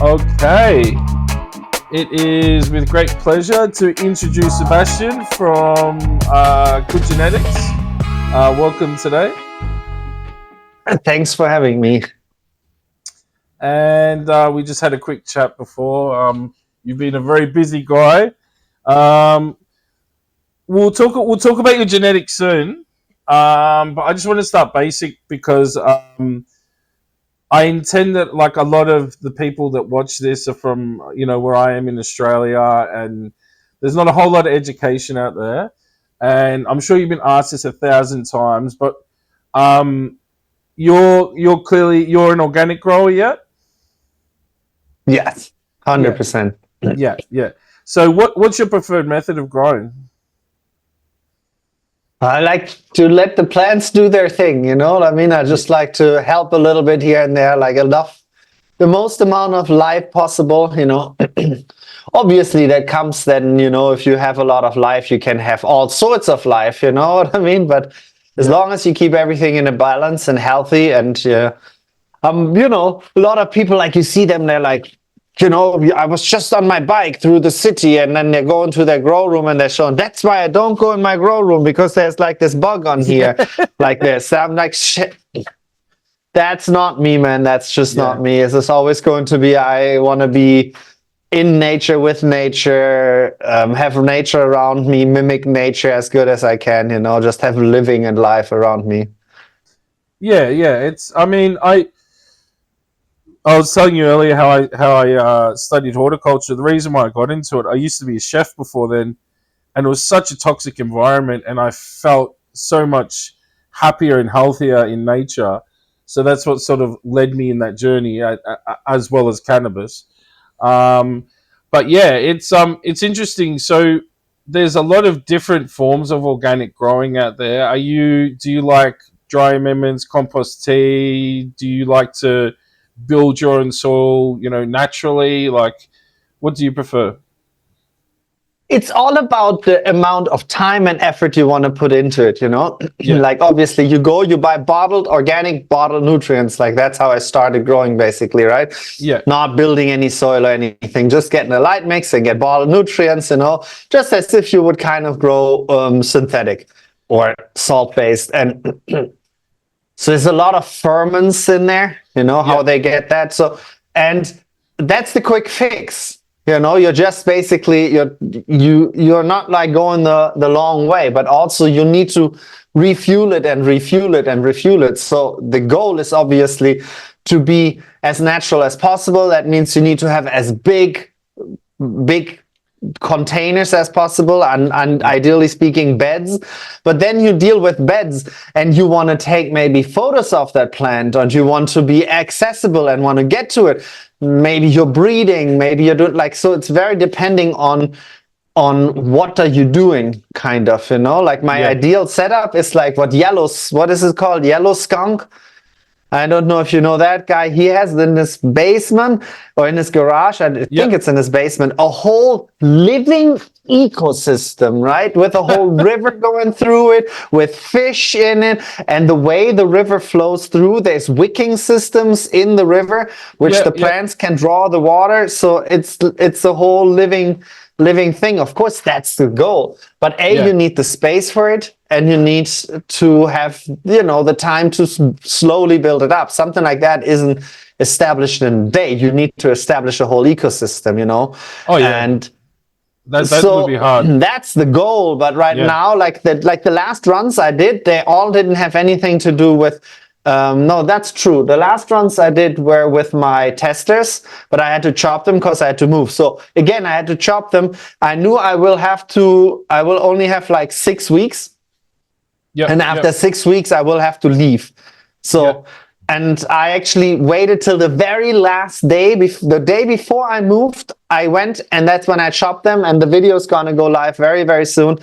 Okay, it is with great pleasure to introduce Sebastian from Good Genetics. Welcome today. Thanks for having me. And we just had a quick chat before. You've been a very busy guy. Um, we'll talk about your genetics soon. But I just want to start basic because I intend that like a lot of the people that watch this are from where I am in Australia, and there's not a whole lot of education out there. And I'm sure you've been asked this 1,000 times, but you're clearly you're an organic grower yet? Yes, Yeah, 100%. yeah. So what's your preferred method of growing? I like to let the plants do their thing, you know what I mean? I just like to help a little bit here and there, like enough, the most amount of life possible, you know. Obviously, that comes then, if you have a lot of life, you can have all sorts of life, you know what I mean? But as Yeah, long as you keep everything in a balance and healthy and, a lot of people, like you see them, they're like, I was just on my bike through the city, and then they go into their grow room and they're showing, that's why I don't go in my grow room, because there's like this bug on here, like this. So I'm like, shit, that's not me, man. That's just not yeah. me. It's just always going to be, I want to be in nature, with nature, have nature around me, mimic nature as good as I can, just have living and life around me. Yeah. It's. I mean, I was telling you earlier how I studied horticulture. The reason why I got into it, I used to be a chef before then, and it was such a toxic environment, and I felt so much happier and healthier in nature. So that's what sort of led me in that journey, as well as cannabis. Um, but yeah, it's interesting. So there's a lot of different forms of organic growing out there. Do you like dry amendments, compost tea? Do you like to build your own soil, naturally? Like, what do you prefer? It's all about the amount of time and effort you want to put into it, Yeah, Like, obviously, you buy organic bottled nutrients. Like, that's how I started growing, basically, right? yeah, Not building any soil or anything, just getting a light mix and get bottled nutrients, just as if you would kind of grow synthetic or salt-based. And so there's a lot of ferments in there, yeah, how they get that. So, and that's the quick fix. You're just basically you're not like going the long way, but also you need to refuel it and refuel it and refuel it. So the goal is obviously to be as natural as possible. That means you need to have as big containers as possible, and yeah, ideally speaking, beds. But then you deal with beds and you want to take maybe photos of that plant, and you want to be accessible and want to get to it. Maybe you're breeding, maybe you're doing, like, so it's very depending on what are you doing, kind of, like my yeah, ideal setup is like what is it called, yellow skunk. I don't know if you know that guy. He has in his basement or in his garage, I yeah, think it's in his basement, a whole living ecosystem, right? With a whole river going through it, with fish in it. And the way the river flows through, there's wicking systems in the river, which yeah, the yeah, plants can draw the water. So it's a whole living thing. Of course, that's the goal. But yeah, you need the space for it, and you need to have, the time to slowly build it up. Something like that isn't established in a day. You need to establish a whole ecosystem, Oh yeah, and that would be so hard. that's the goal. But right Yeah, now, like the last runs I did, they all didn't have anything to do with. No, that's true. The last runs I did were with my testers, but I had to chop them because I had to move. So again, I had to chop them. I knew I will only have like 6 weeks. yeah, And yeah, after 6 weeks, I will have to leave. yeah, So, and I actually waited till the very last day, the day before I moved, I went, and that's when I chopped them. And the video is going to go live very, very soon.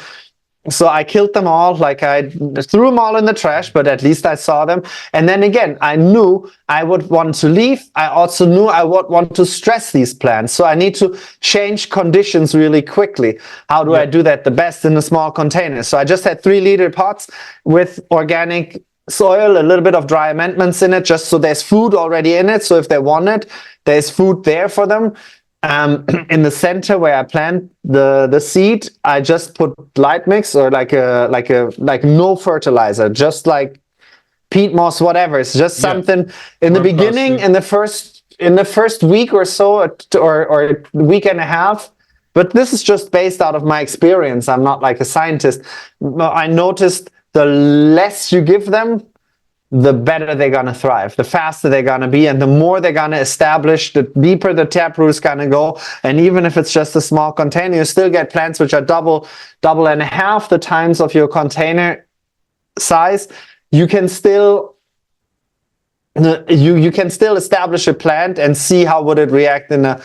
So I killed them all, like I threw them all in the trash, but at least I saw them. And then again, I knew I would want to leave. I also knew I would want to stress these plants. So I need to change conditions really quickly. How do I yeah, do that the best in a small container? So I just had 3-liter pots with organic soil, a little bit of dry amendments in it, just so there's food already in it. So if they want it, there's food there for them. In the center where I plant the seed, I just put light mix, or like no fertilizer, just like peat moss, whatever. It's just something in the beginning, in the first week or so, or week and a half. But this is just based out of my experience. I'm not like a scientist. I noticed the less you give them, the better they're going to thrive, the faster they're going to be, and the more they're going to establish, the deeper the taproot is going to go. And even if it's just a small container, you still get plants which are double and a half the times of your container size. You can still you can still establish a plant and see how would it react in a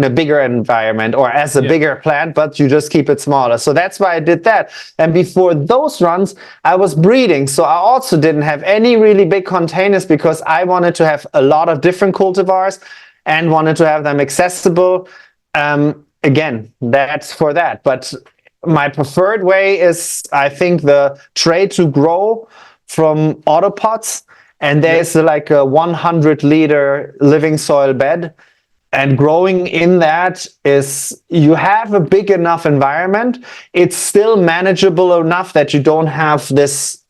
bigger environment, or as a bigger plant, but you just keep it smaller. So that's why I did that. And before those runs, I was breeding. So I also didn't have any really big containers, because I wanted to have a lot of different cultivars and wanted to have them accessible. Again, that's for that. But my preferred way is, I think, the tray to grow from autopots. And there's like a 100-liter living soil bed. And growing in that is, you have a big enough environment. It's still manageable enough that you don't have this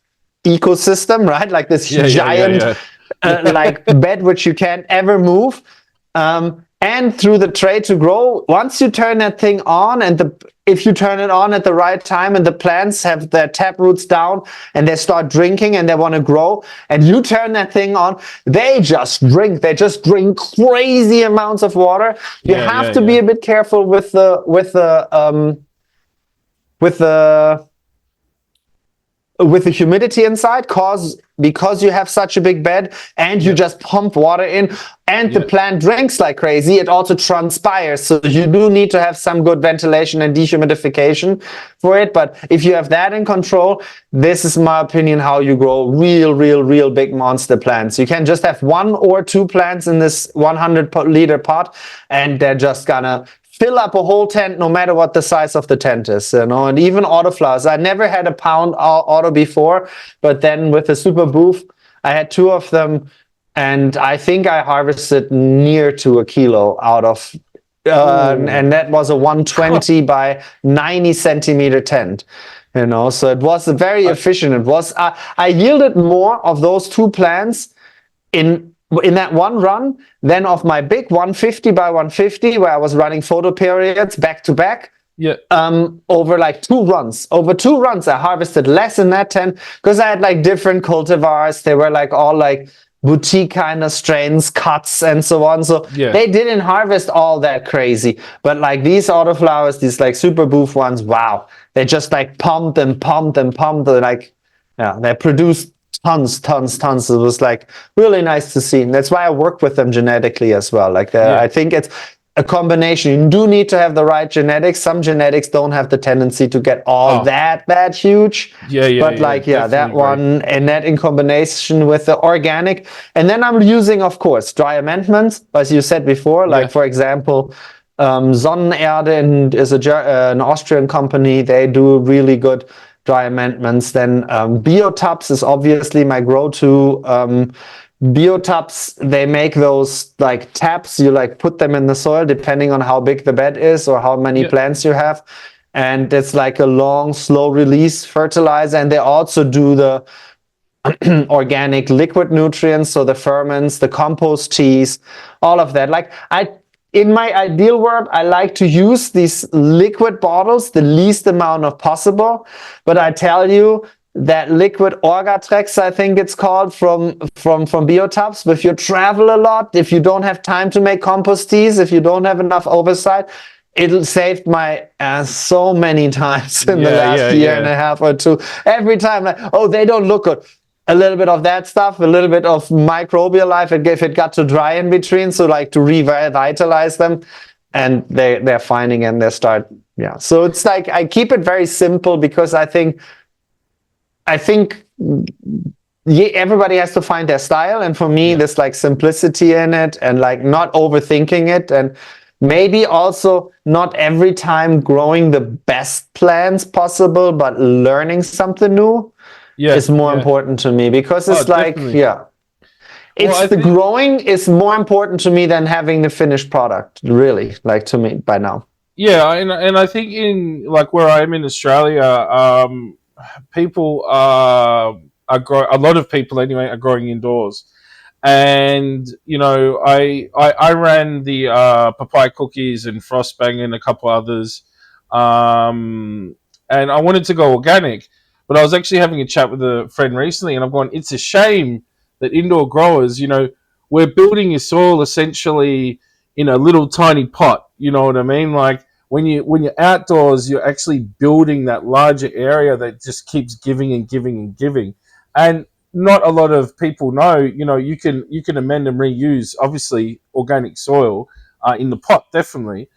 ecosystem, right? Like this giant like bed which you can't ever move. And through the tray to grow, once you turn that thing on, and if you turn it on at the right time, and the plants have their tap roots down and they start drinking and they want to grow, and you turn that thing on, they just drink. They just drink crazy amounts of water. You have to be a bit careful with the humidity inside, because you have such a big bed and you just pump water in, and the plant drinks like crazy. It also transpires, so you do need to have some good ventilation and dehumidification for it. But if you have that in control, this is my opinion how you grow real big monster plants. You can just have 1 or 2 plants in this 100-liter pot, and they're just gonna fill up a whole tent, no matter what the size of the tent is, you know. And even autoflowers, I never had a pound auto before, but then with the super booth, I had 2 of them, and I think I harvested near to a kilo out of, and that was a 120 by 90 centimeter tent, you know. So it was very efficient. It was, I yielded more of those 2 plants in that one run than of my big 150 by 150, where I was running photo periods back to back. Over like 2 runs. Over 2 runs, I harvested less in that tent, because I had like different cultivars. They were like all like boutique kind of strains, cuts, and so on. So they didn't harvest all that crazy. But like these autoflowers, these like super booth ones, wow, they just like pumped and pumped and pumped. Like, they produced tons. It was like really nice to see. And that's why I work with them genetically as well. Like I think it's a combination. You do need to have the right genetics. Some genetics don't have the tendency to get all that huge. But like, that one, and that in combination with the organic. And then I'm using, of course, dry amendments, as you said before. Like, for example, Sonnenerde is an Austrian company. They do really good dry amendments. Then Biotubs is obviously my go-to. Biotubs, they make those like taps. You like put them in the soil depending on how big the bed is or how many plants you have, and it's like a long, slow release fertilizer. And they also do the organic liquid nutrients, so the ferments, the compost teas, all of that. Like, in my ideal world, I like to use these liquid bottles the least amount of possible. But I tell you, that liquid Orgatrex, I think it's called, from Biotubs, if you travel a lot, if you don't have time to make compost teas, if you don't have enough oversight, it'll saved my ass so many times in the last year and a half or 2. Every time, like, they don't look good. A little bit of that stuff, a little bit of microbial life, if it got to dry in between, so like to revitalize them, and they're finding, and they start, So it's like, I keep it very simple, because I think everybody has to find their style, and for me, there's like simplicity in it, and like not overthinking it, and maybe also not every time growing the best plants possible, but learning something new. Yeah, is more yeah. important to me, because Oh, it's like, definitely. yeah, Well, it's I the think growing is more important to me than having the finished product, really, like to me by now. yeah, and I think in like where I am in Australia, people are a lot of people anyway are growing indoors, and I ran the papaya cookies and frostbang and a couple others, um, and I wanted to go organic, but I was actually having a chat with a friend recently, and I'm going, it's a shame that indoor growers, we're building your soil essentially in a little tiny pot. You know what I mean? Like when you're outdoors, you're actually building that larger area that just keeps giving and giving and giving, and not a lot of people know. You can amend and reuse obviously organic soil in the pot, definitely.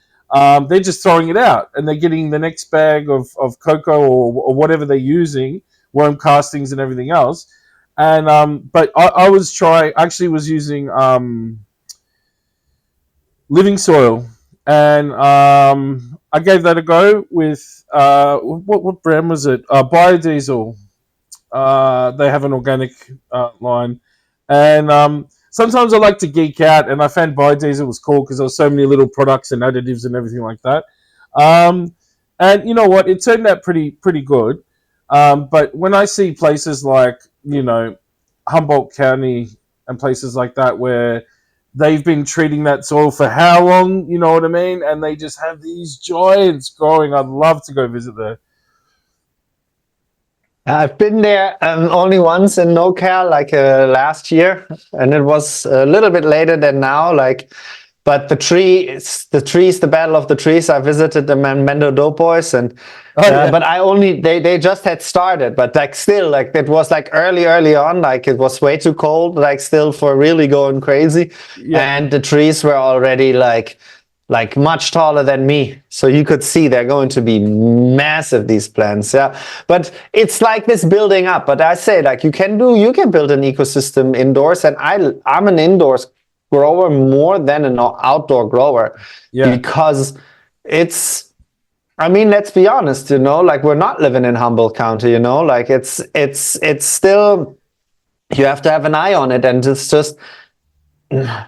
They're just throwing it out and they're getting the next bag of cocoa or whatever they're using, worm castings and everything else. And but I was using living soil, and I gave that a go with what brand was it? Biodiesel. They have an organic line, and sometimes I like to geek out, and I found biodiesel was cool because there was so many little products and additives and everything like that. Um, and you know what? It turned out pretty good. But when I see places like Humboldt County and places like that where they've been treating that soil for how long, you know what I mean? And they just have these giants growing. I'd love to go visit there. I've been there only once in NoCal, like last year, and it was a little bit later than now. Like, but the Battle of the Trees. I visited the Mendo Dope Boys, and Oh yeah, but they just had started, but like still, like it was like early on, like it was way too cold, like still for really going crazy, yeah. and the trees were already like much taller than me. So you could see they're going to be massive, these plants. Yeah. But it's like this building up. But I say, like, you can build an ecosystem indoors. And I'm an indoors grower more than an outdoor grower, Yeah. because it's, I mean, let's be honest, like we're not living in Humboldt County, like it's still, you have to have an eye on it. And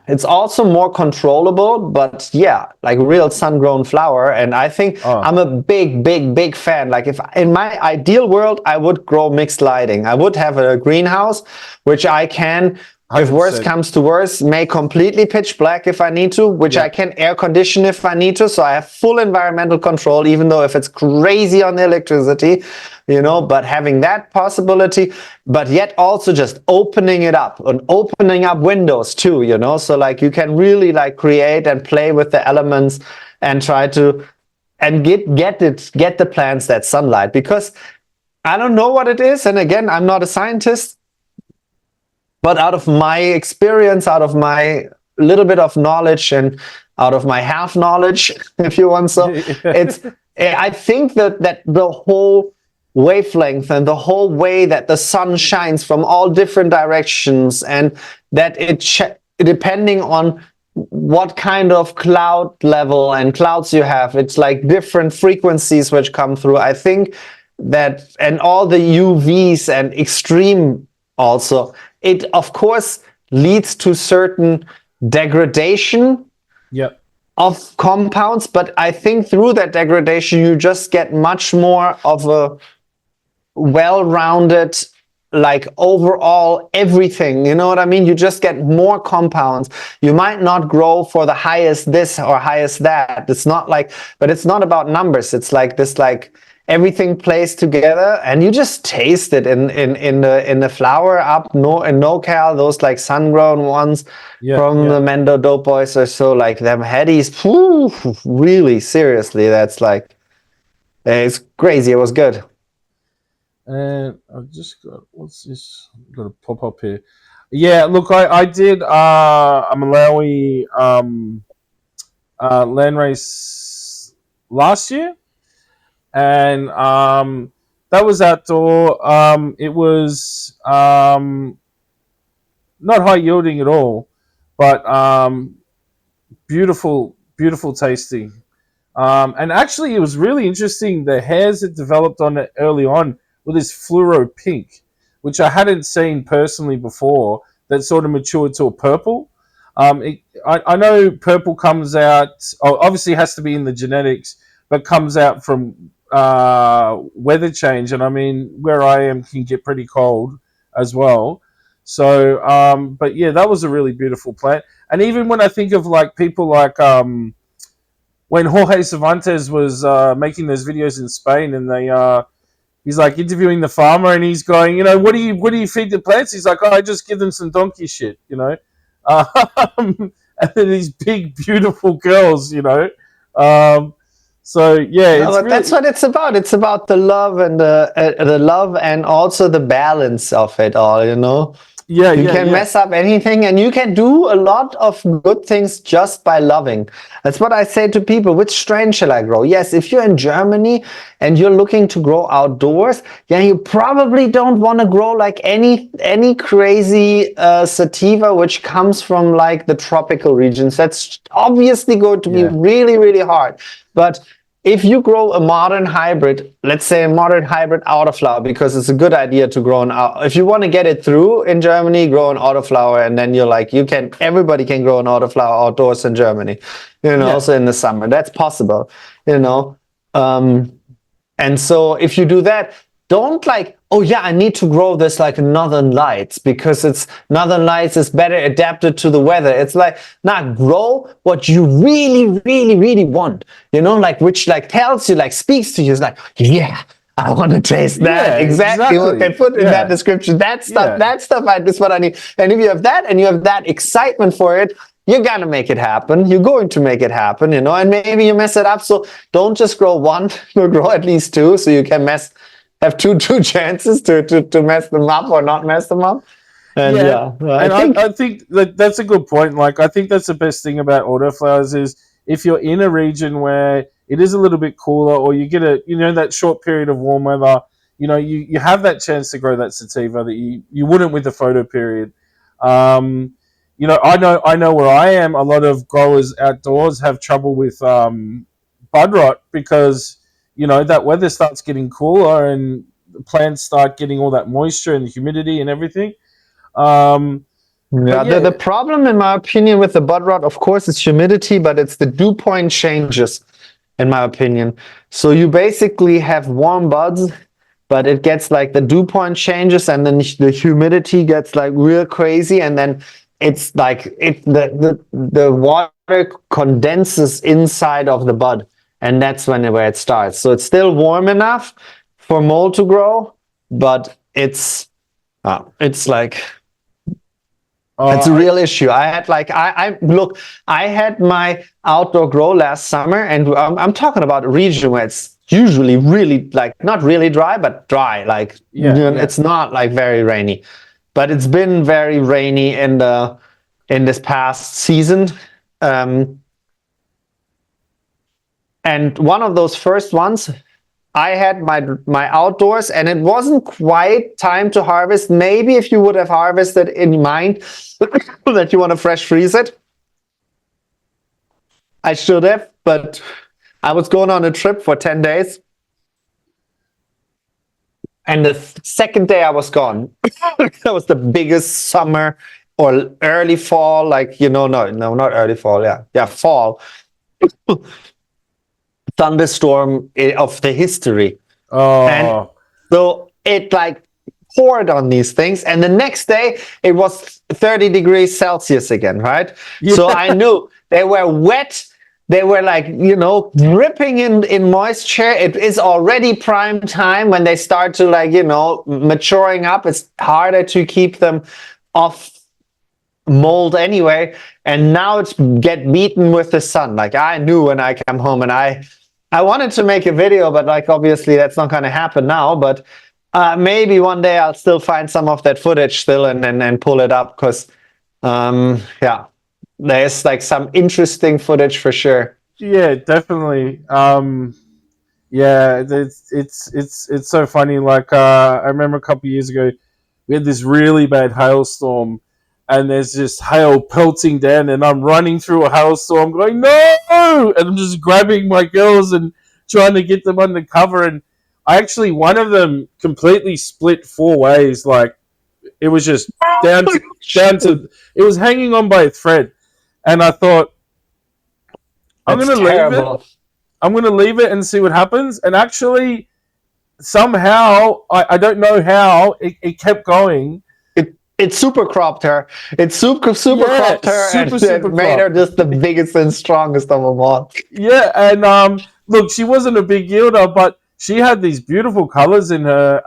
it's also more controllable, but yeah, like real sun-grown flower. And I think Oh, I'm a big fan. Like, if in my ideal world, I would grow mixed lighting. I would have a greenhouse, which I can, if worse 100%. comes to worse, make completely pitch black if I need to, which Yeah. I can air condition if I need to. So I have full environmental control, even though if it's crazy on the electricity, but having that possibility, but yet also just opening it up and opening up windows too, so like you can really like create and play with the elements and try to and get the plants that sunlight, because I don't know what it is, and again, I'm not a scientist, but out of my experience, out of my little bit of knowledge, and out of my half knowledge, if you want, so it's, I think that the whole wavelength and the whole way that the sun shines from all different directions, and that depending on what kind of cloud level and clouds you have, it's like different frequencies which come through. I think that, and all the UVs and extreme also, it of course leads to certain degradation Yep. of compounds, but I think through that degradation you just get much more of a well-rounded, like overall everything, you know what I mean? You just get more compounds. You might not grow for the highest this or highest that. It's not like, but it's not about numbers. It's like this, like everything plays together, and you just taste it in the flower up in NoCal, those like sun-grown ones Yeah. from Yeah. the Mendo Dope Boys or so, like them headies. Really, seriously, that's like, it's crazy. It was good. And I've just got, what's this? Got to pop up here. Yeah. Look, I did a Malawi land race last year, and that was outdoor. It was not high yielding at all, but beautiful tasting. And actually, it was really interesting. The hairs that developed on it early on were this fluoro pink. which I hadn't seen personally before, that sort of matured to a purple. I know purple comes out, obviously has to be in the genetics, but comes out from weather change. And I mean, where I am can get pretty cold as well. So, but yeah, that was a really beautiful plant. And even when I think of like people like when Jorge Cervantes was making those videos in Spain, and he's like interviewing the farmer, and he's going, what do you feed the plants? He's like, oh, I just give them some donkey shit, and then these big beautiful girls, So yeah, No, it's but really that's what it's about. It's about the love and the love and also the balance of it all. yeah, You yeah, can yeah, mess up anything, and you can do a lot of good things just by loving. That's what I say to people. Which strain shall I grow? Yes, if you're in Germany and you're looking to grow outdoors, yeah, you probably don't want to grow like any crazy sativa which comes from like the tropical regions. That's obviously going to be yeah, really, really hard. But if you grow a modern hybrid, let's say a modern hybrid autoflower, because it's a good idea to grow if you want to get it through in Germany, grow an autoflower, and then you're like, everybody can grow an autoflower outdoors in Germany, yeah, also in the summer. That's possible, and so if you do that, don't like, oh yeah, I need to grow this like Northern Lights because Northern Lights is better adapted to the weather. It's like, grow what you really, really, really want, like which like tells you, like speaks to you. It's like, yeah, I want to taste that. yeah, Exactly what they exactly, put in that yeah, description. yeah, That stuff is what I need. And if you have that and you have that excitement for it, you're gonna make it happen. You're going to make it happen, and maybe you mess it up. So don't just grow one, you grow at least two, so you can have two chances to mess them up or not mess them up. And yeah. yeah, I And think I think that's a good point. Like, I think that's the best thing about autoflowers is if you're in a region where it is a little bit cooler, or you get that short period of warm weather, you have that chance to grow that sativa that you wouldn't with the photo period. I know where I am, a lot of growers outdoors have trouble with bud rot because that weather starts getting cooler and the plants start getting all that moisture and the humidity and everything. But yeah, the yeah, problem in my opinion with the bud rot, of course, is humidity, but it's the dew point changes, in my opinion. So you basically have warm buds, but it gets like the dew point changes, and then the humidity gets like real crazy, and then it's like the water condenses inside of the bud, and that's where it starts. So it's still warm enough for mold to grow, but it's like it's a I, real issue. I had like I had my outdoor grow last summer, and I'm talking about a region where it's usually really like not really dry, but dry. Like yeah, yeah. it's not like very rainy, but it's been very rainy in this past season. And one of those first ones, I had my outdoors, and it wasn't quite time to harvest. Maybe if you would have harvested in mind that you want to fresh freeze it, I should have, but I was going on a trip for 10 days. And the second day I was gone. That was the biggest summer or early fall, like, no, not early fall. Yeah, fall thunderstorm of the history. And Oh, so it like poured on these things. And the next day it was 30 degrees Celsius again, right? yeah, So I knew they were wet. They were like, dripping in moisture. It is already prime time when they start to like, maturing up. It's harder to keep them off mold anyway. And now it's get beaten with the sun. Like I knew when I came home, and I wanted to make a video, but like obviously that's not going to happen now. But maybe one day I'll still find some of that footage still and pull it up because, yeah. There's like some interesting footage for sure. yeah, definitely. Yeah, it's so funny. Like, I remember a couple of years ago, we had this really bad hailstorm, and there's just hail pelting down, and I'm running through a hailstorm, going no, and I'm just grabbing my girls and trying to get them under cover, and I actually, one of them completely split 4 ways. Like it was just down to it was hanging on by a thread, and I thought I'm That's gonna leave it. terrible. I'm gonna leave it and see what happens. And actually, somehow I don't know how it kept going. It super cropped her. It super Yeah, cropped her, and it super made her crop. just the biggest and strongest of them all. Yeah, and look, she wasn't a big yielder, but she had these beautiful colors in her,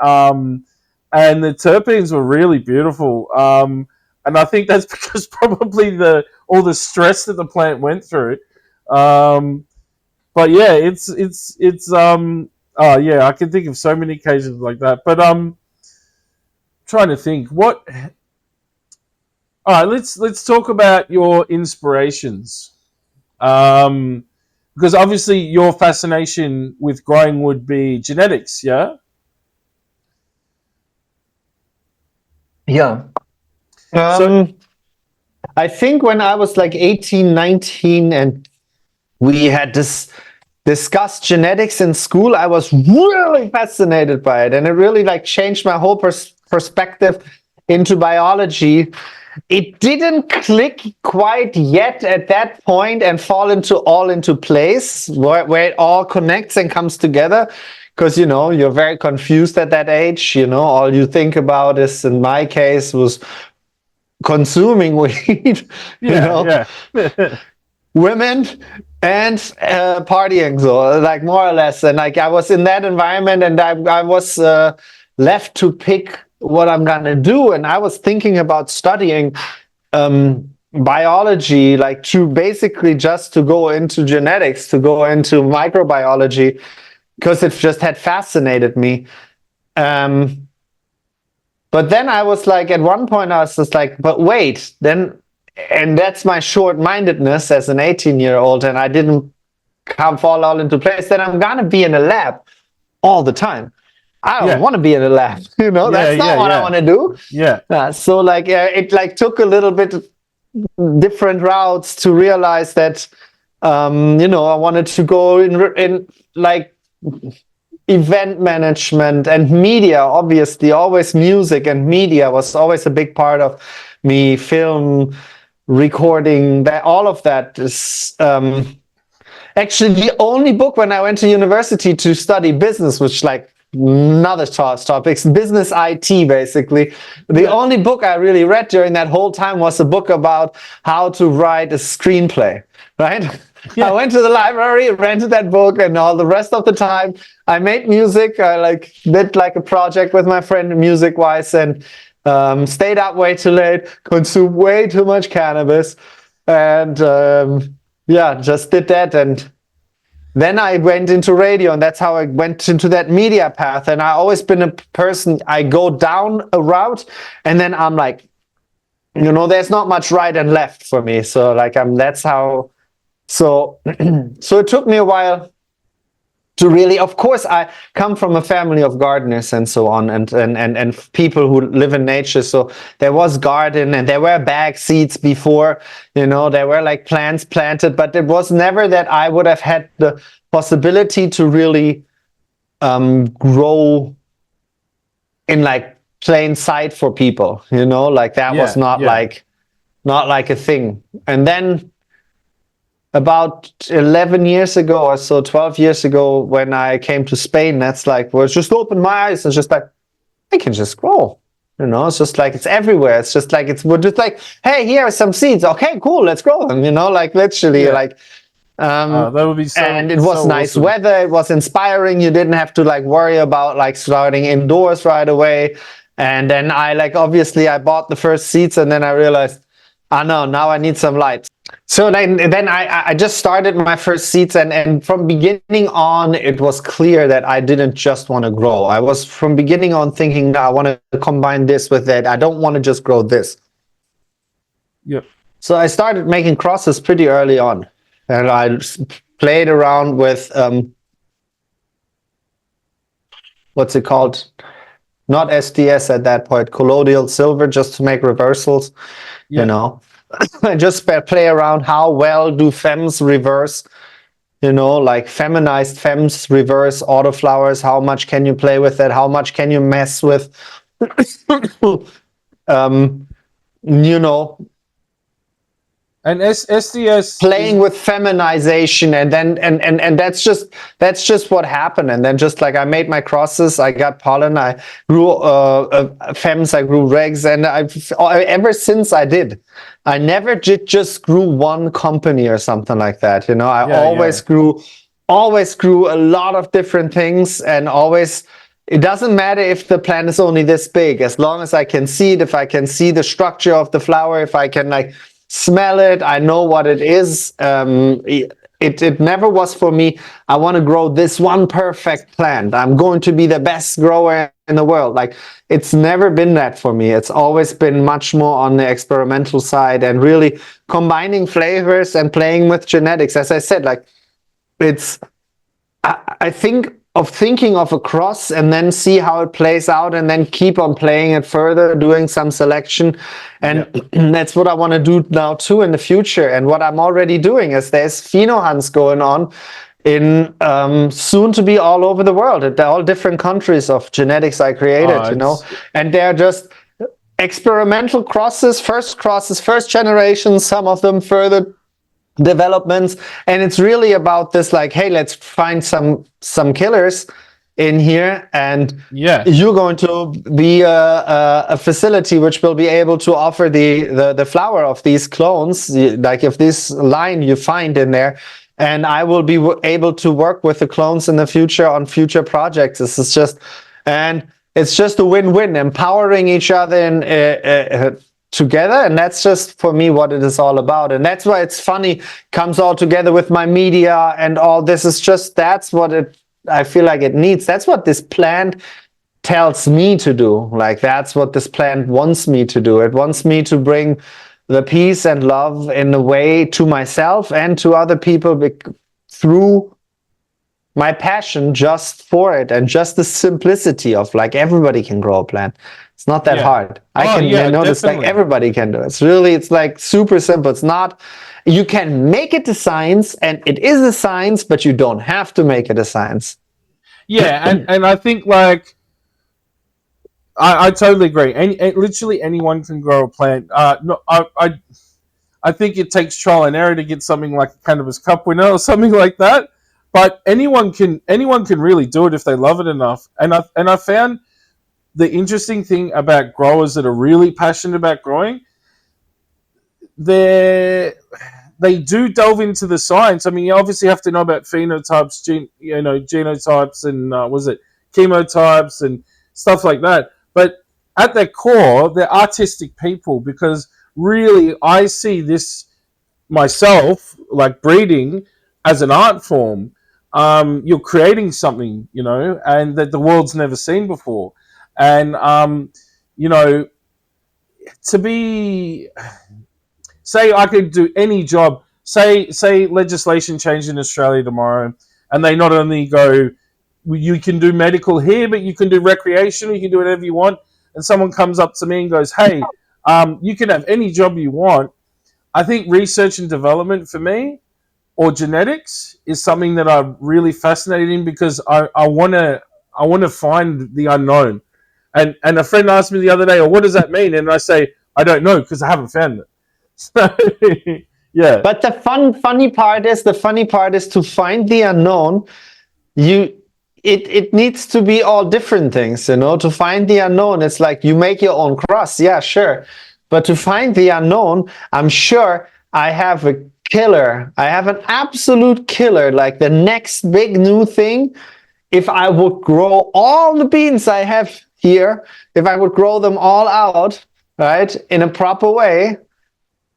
and the terpenes were really beautiful. And I think that's because probably the all the stress that the plant went through. Um, but yeah, it's oh yeah, I can think of so many occasions like that. But trying to think what. All right, let's talk about your inspirations. Um, because obviously your fascination with growing would be genetics, yeah. Yeah. So I think when I was like 18, 19, and we had this discussed genetics in school, I was really fascinated by it, and it really like changed my whole perspective into biology. It didn't click quite yet at that point and fall into place where it all connects and comes together, because you're very confused at that age. All you think about is, in my case, was consuming weed. yeah, yeah, Women and partying, so like more or less. And like I was in that environment, and I was left to pick what I'm gonna do. And I was thinking about studying biology, like to basically just to go into genetics, to go into microbiology, because it just had fascinated me. But then I was like, at one point I was just like, but wait, then, and that's my short-mindedness as an 18-year-old, and I didn't fall all into place. Then I'm gonna be in a lab all the time. I don't yeah, want to be in a lab. That's not what I want to do. yeah, So like it like took a little bit different routes to realize that I wanted to go in like event management and media. Obviously, always music and media was always a big part of me. Film, recording, that all of that is actually the only book when I went to university to study business, which like another topics, business IT basically. The only book I really read during that whole time was a book about how to write a screenplay, right? I went to the library, rented that book, and all the rest of the time I made music. I like did like a project with my friend music wise, and stayed up way too late, consumed way too much cannabis, and just did that. And then I went into radio, and that's how I went into that media path. And I always been a person, I go down a route, and then I'm like, there's not much right and left for me. So like that's how. So so it took me a while to really, of course, I come from a family of gardeners and so on, and people who live in nature. So there was garden, and there were bag seeds before, there were like plants planted, but it was never that I would have had the possibility to really grow in like plain sight for people, like that was not like a thing. And then about 11 years ago or so, 12 years ago, when I came to Spain, that's like, well, just opened my eyes and just like, I can just grow. It's just like, it's everywhere. It's just like, we're just like, hey, here are some seeds. Okay, cool, let's grow them, like literally like, that would be so, and it was so nice awesome. weather. It was inspiring. You didn't have to like worry about like starting indoors right away. And then I like, obviously I bought the first seeds, and then I realized, no, now I need some light. So then I just started my first seeds, and from beginning on, it was clear that I didn't just want to grow. I was from beginning on thinking, no, I want to combine this with that. I don't want to just grow this. Yep. So I started making crosses pretty early on, and I played around with what's it called? Not SDS at that point, colloidal silver, just to make reversals. I just play around how well do femmes reverse like feminized fems, reverse autoflowers. How much can you play with it? How much can you mess with, um, you know, And SDS is, playing with feminization, and then and that's just what happened. And then just like I made my crosses, I got pollen, I grew fems, I grew regs, and ever since I never just grew one company or something like that. I yeah, yeah, always grew a lot of different things, and always. It doesn't matter if the plant is only this big, as long as I can see it, if I can see the structure of the flower, if I can like smell it, I know what it is. It never was for me, I want to grow this one perfect plant, I'm going to be the best grower in the world. Like, it's never been that for me. It's always been much more on the experimental side, and really combining flavors and playing with genetics. As I said, like, it's I think of thinking of a cross and then see how it plays out, and then keep on playing it further, doing some selection. And that's what I want to do now too in the future. And what I'm already doing is there's pheno hunts going on in soon to be all over the world, at all different countries of genetics I created, and they're just experimental crosses, first generation, some of them further developments. And it's really about this, like, hey, let's find some killers in here, and you're going to be a facility which will be able to offer the flower of these clones, like if this line you find in there, and I will be able to work with the clones in the future on future projects. This is just, and it's just a win-win, empowering each other and together. And that's just for me what it is all about. And that's why it's funny, comes all together with my media and all this. Is just, that's what I feel like it needs. That's what this plant tells me to do. Like, that's what this plant wants me to do. It wants me to bring the peace and love in a way to myself and to other people through my passion just for it, and just the simplicity of, like, everybody can grow a plant. It's not that hard. I can notice, like, everybody can do it. It's like super simple. It's not, you can make it a science, and it is a science, but you don't have to make it a science. Yeah, and I think, like, I totally agree. And literally anyone can grow a plant. No, I think it takes trial and error to get something like a cannabis cup winner or something like that. But anyone can really do it if they love it enough. And I found the interesting thing about growers that are really passionate about growing, they do delve into the science. I mean, you obviously have to know about phenotypes, genotypes, and chemotypes and stuff like that. But at their core, they're artistic people, because really I see this myself, like breeding, as an art form. You're creating something, and that the world's never seen before. And to be, say I could do any job. Say legislation changed in Australia tomorrow, and they not only go, you can do medical here, but you can do recreational, you can do whatever you want. And someone comes up to me and goes, hey, you can have any job you want. I think research and development for me, or genetics, is something that I'm really fascinated in, because I want to find the unknown. And a friend asked me the other day, what does that mean? And I say, I don't know, because I haven't found it. So, yeah. But the funny part is to find the unknown. It needs to be all different things, to find the unknown. It's like you make your own cross. Yeah, sure. But to find the unknown, I'm sure I have a killer. I have an absolute killer, like the next big new thing. If I would grow all the beans I have here, if I would grow them all out, right, in a proper way,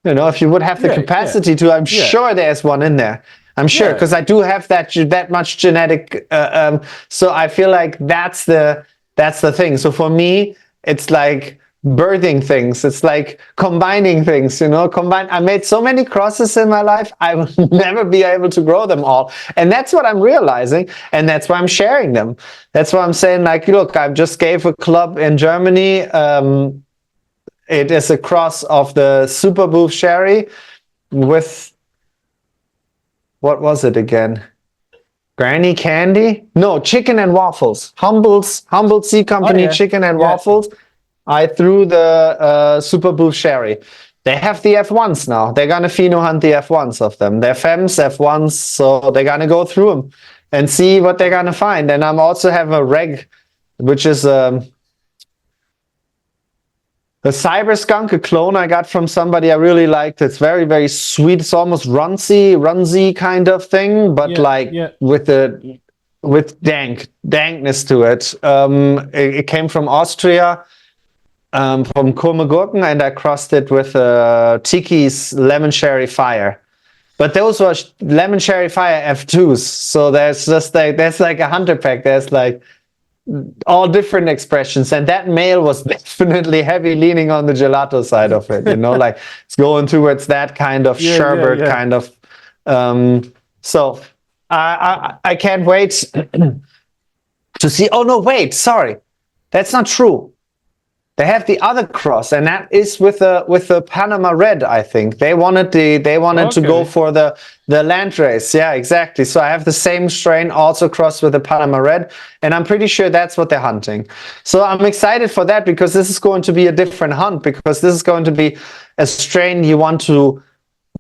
if you would have the capacity to, I'm sure there's one in there. I'm sure, because I do have that much genetic. So I feel like that's the thing. So for me, it's like birthing things. It's like combining things, I made so many crosses in my life, I will never be able to grow them all. And that's what I'm realizing, and that's why I'm sharing them. That's why I'm saying, like, look, I just gave a club in Germany. It is a cross of the Super Booth Sherry with, what was it again? Granny Candy? No, Chicken and Waffles. Humboldt Sea Oh Company yeah, Chicken and yeah, Waffles. I threw the Super Blue Sherry. They have the F1s now. They're gonna pheno hunt the F1s of them. They're FEMs, F1s, so they're gonna go through them and see what they're gonna find. And I'm also have a reg, which is a Cyber Skunk, a clone I got from somebody I really liked. It's very, very sweet. It's almost runsy kind of thing, but yeah, like yeah. with dankness to it. It came from Austria, from Kurmagurken, and I crossed it with Tiki's Lemon Cherry Fire. But those were Lemon Cherry Fire F2s. So there's like a hunter pack. There's like all different expressions, and that male was definitely heavy leaning on the gelato side of it, like it's going towards that kind of Yeah, yeah, sherbet yeah. kind of so I can't wait to see. Oh no, wait, sorry, that's not true. They have the other cross, and that is with the Panama Red. I think they wanted to go for the land race. Yeah, exactly. So I have the same strain also crossed with the Panama Red, and I'm pretty sure that's what they're hunting. So I'm excited for that because this is going to be a different hunt, because this is going to be a strain you want to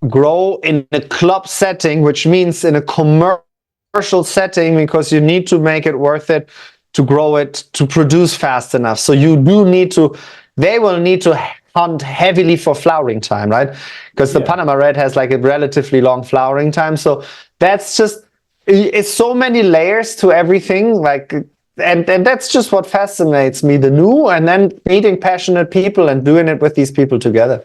grow in a club setting, which means in a commercial setting, because you need to make it worth it to grow it, to produce fast enough. So they will need to hunt heavily for flowering time, right? Because the Panama Red has like a relatively long flowering time. So that's just, it's so many layers to everything. Like, and that's just what fascinates me, the new, and then meeting passionate people and doing it with these people together.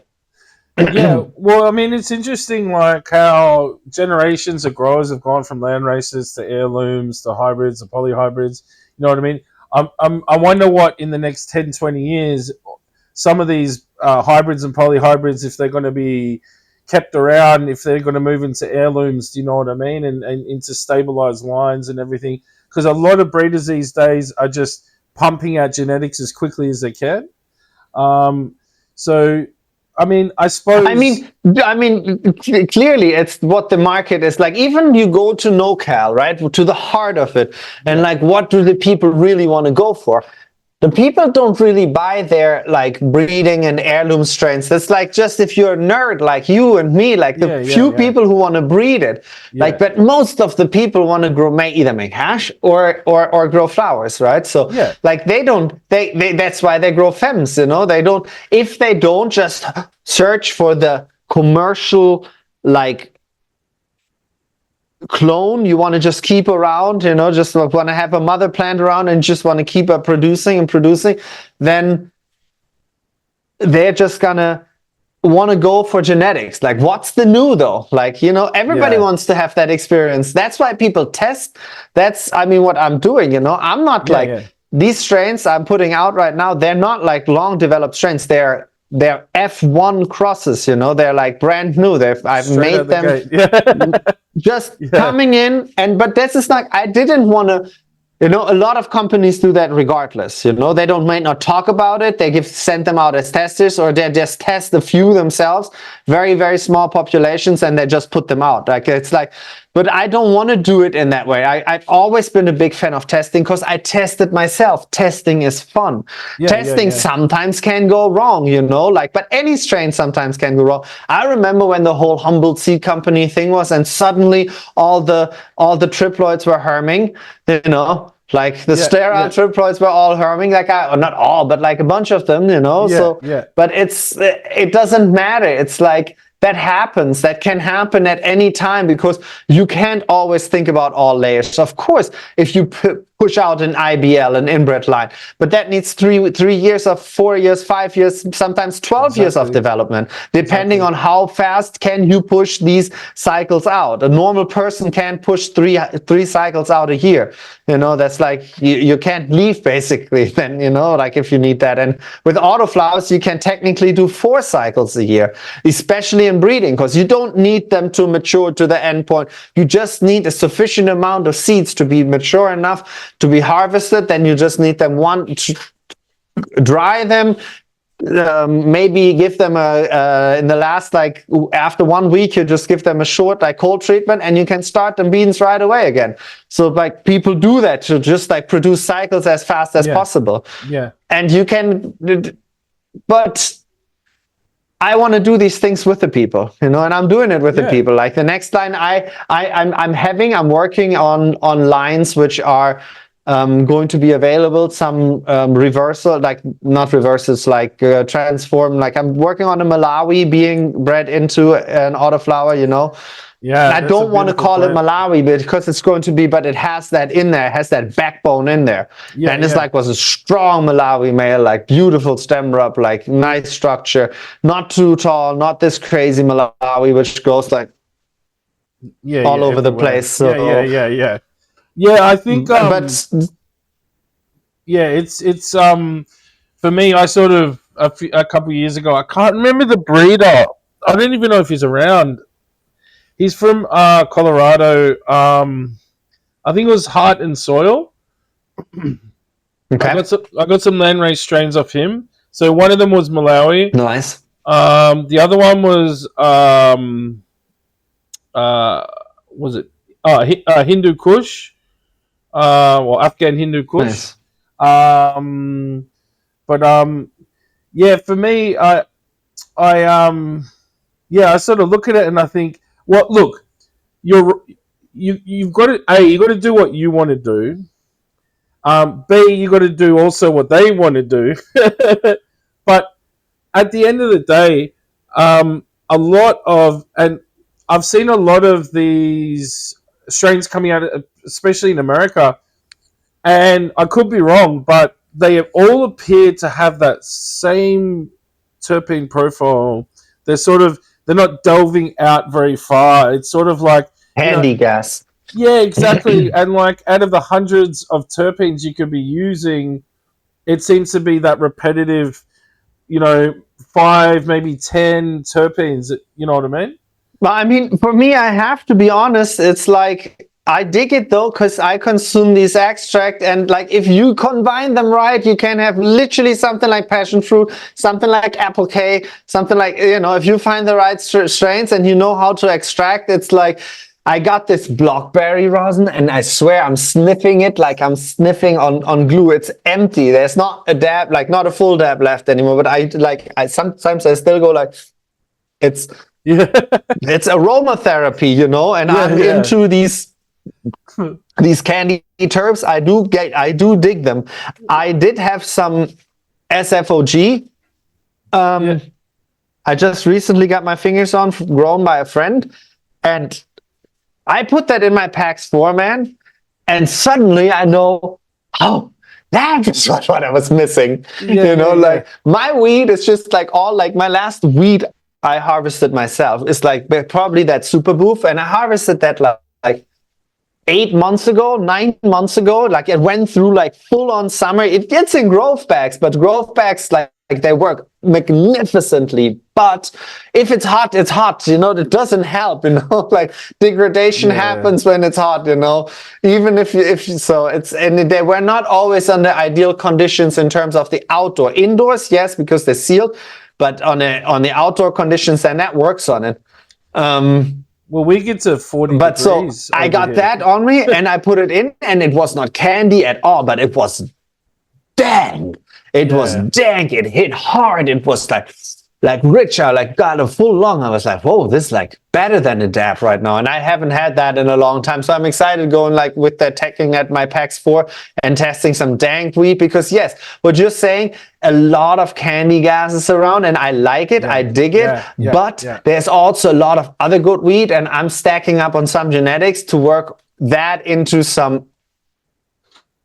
Yeah, well, I mean, it's interesting, like how generations of growers have gone from land races to heirlooms to hybrids to polyhybrids. You know what I mean? I wonder what in the next 10, 20 years, some of these hybrids and polyhybrids, if they're going to be kept around, if they're going to move into heirlooms, do you know what I mean? And into stabilized lines and everything. Because a lot of breeders these days are just pumping out genetics as quickly as they can. So I mean, I I suppose. mean, clearly, it's what the market is like. Even you go to NoCal, right, to the heart of it, and Yeah, like, what do the people really want to go for? The people don't really buy their like breeding and heirloom strains. That's like, just if you're a nerd like you and me, like the few yeah, people who want to breed it. yeah, Like, but most of the people want to either make hash or grow flowers, right? So yeah, like they that's why they grow fems, They don't, if they don't just search for the commercial like clone you want to just keep around, just want to have a mother plant around and just want to keep producing and producing, then they're just gonna want to go for genetics. Like, what's the new though? Like, everybody yeah, wants to have that experience. That's why people test. That's, I mean, what I'm doing, I'm not yeah, like, yeah. these strains I'm putting out right now, they're not like long developed strains. They're F1 crosses, they're like brand new. I've Straight out made the them gate. Yeah, just yeah, coming in, but this is like, I didn't want to, a lot of companies do that regardless. They might not talk about it. They send them out as testers, or they just test a few themselves, very, very small populations, and they just put them out. Like, it's like, but I don't want to do it in that way. I've always been a big fan of testing because I tested myself. Testing is fun. yeah, yeah, Testing yeah. sometimes can go wrong, like, but any strain sometimes can go wrong. I remember when the whole Humboldt Seed Company thing was, and suddenly all the triploids were herming, like the Yeah, sterile yeah, triploids were all herming, like, or not all, but like a bunch of them, yeah, so, yeah, but it doesn't matter. It's like, that happens. That can happen at any time, because you can't always think about all layers. Of course, if you push out an IBL, an inbred line, but that needs 3 years of 4 years, 5 years, sometimes 12 years of exactly, development, depending exactly. on how fast can you push these cycles out. A normal person can push three cycles out a year. That's like, you can't leave basically then, like, if you need that. And with autoflowers, you can technically do 4 cycles a year, especially in breeding, because you don't need them to mature to the end point. You just need a sufficient amount of seeds to be mature enough to be harvested. Then you just need them to dry them, maybe give them in the last, like after 1 week, you just give them a short like cold treatment and you can start the beans right away again. So like people do that to just like produce cycles as fast as possible. Yeah. And you can, but I want to do these things with the people, and I'm doing it with the people. Like the next line I'm working on lines which are going to be available, some reversal, like not reversals, like transform. Like I'm working on a Malawi being bred into an autoflower, Yeah, I don't want to call it Malawi because it's going to be, but it has that in there, it has that backbone in there. Yeah, and it's like was a strong Malawi male, like beautiful stem rub, like nice structure, not too tall, not this crazy Malawi which goes like all over the place. So yeah. I think but it's for me. I sort of a couple of years ago. I can't remember the breeder. I don't even know if he's around. He's from Colorado. I think it was Heart and Soil. okay, I got some landrace strains off him. So one of them was Malawi. nice. The other one was it Hindu Kush, or Afghan Hindu Kush. Nice. Yeah, for me, I sort of look at it and I think, well, look, you've got to you got to do what you want to do. B, you got to do also what they want to do. But at the end of the day, a lot of, and I've seen a lot of these strains coming out, especially in America, and I could be wrong, but they have all appeared to have that same terpene profile. They're not delving out very far. It's sort of like Handy gas. Yeah, exactly. And like out of the hundreds of terpenes you could be using, it seems to be that repetitive, 5, maybe 10 terpenes. You know what I mean? Well, I mean, for me, I have to be honest. It's like I dig it though, because I consume these extract, and like if you combine them right, you can have literally something like passion fruit, something like apple cake, something like if you find the right strains and you know how to extract, it's like I got this blackberry rosin, and I swear I'm sniffing it like I'm sniffing on glue. It's empty. There's not a dab, like not a full dab left anymore. But I sometimes I still go like it's aromatherapy, and I'm into these candy terps. I do dig them. I did have some SFOG. I just recently got my fingers on, grown by a friend, and I put that in my PAX 4, man, and suddenly I know, that's what I was missing. My weed is just like my last weed I harvested myself is like probably that super boof, and I harvested that like 8 months ago, 9 months ago. Like it went through like full on summer. It gets in growth bags, but growth bags like they work magnificently. But if it's hot, it's hot. It doesn't help. Like degradation happens when it's hot. Even if so, and they were not always under ideal conditions in terms of the outdoor. Indoors, yes, because they're sealed. But on the outdoor conditions, then that works on it. Well, we get to 40 but degrees. So I got that on me, and I put it in, and it was not candy at all, but it was dang. It was dank. It hit hard. It was like richer, like got a full lung. I was like, whoa, this is like better than a dab right now. And I haven't had that in a long time. So I'm excited going like with the teching at my PAX 4 and testing some dank weed, because yes, what you're saying, a lot of candy gases around, and I like it. I dig it. But there's also a lot of other good weed, and I'm stacking up on some genetics to work that into some.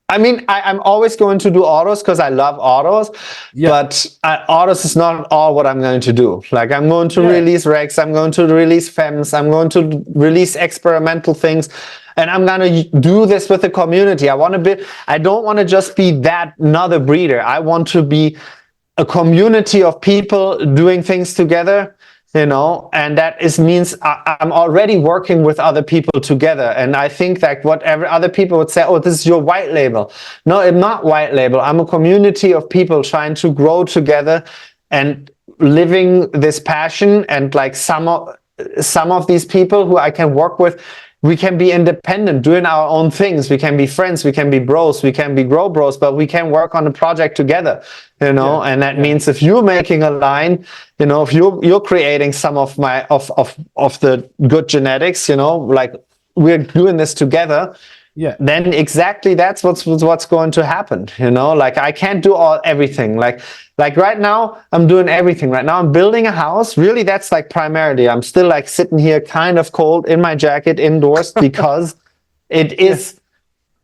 I mean, I'm always going to do autos because I love autos, but autos is not all what I'm going to do. Like I'm going to release Rex, I'm going to release Fems, I'm going to release experimental things, and I'm going to do this with the community. I don't want to just be that another breeder. I want to be a community of people doing things together. And that means I'm already working with other people together. And I think that whatever other people would say, oh, this is your white label. No, I'm not white label. I'm a community of people trying to grow together and living this passion, and like some of these people who I can work with, we can be independent, doing our own things. We can be friends, we can be bros, we can be grow bros, but we can work on a project together, and that means if you're making a line, if you're creating some of my of the good genetics, like we're doing this together, then exactly that's what's going to happen. Like I can't do everything. Like right now I'm doing everything. Right now I'm building a house. Really, that's like primarily. I'm still like sitting here kind of cold in my jacket indoors because it is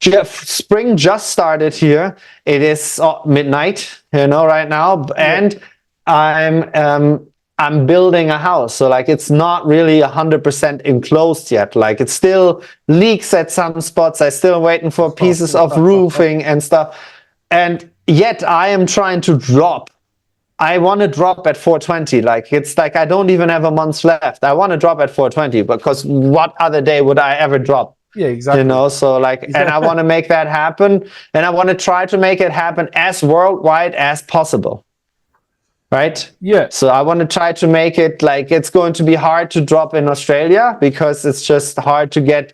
spring just started here. It is midnight, right now, and I'm building a house, so like it's not really 100% enclosed yet. Like it still leaks at some spots. I'm still waiting for pieces of roofing and stuff, and yet I am trying to drop. I want to drop at 420. Like it's like I don't even have a month left. I want to drop at 420 because what other day would I ever drop? Yeah, exactly. So like, and I want to make that happen, and I want to try to make it happen as worldwide as possible. Right? Yeah. So I want to try to make it like it's going to be hard to drop in Australia because it's just hard to get,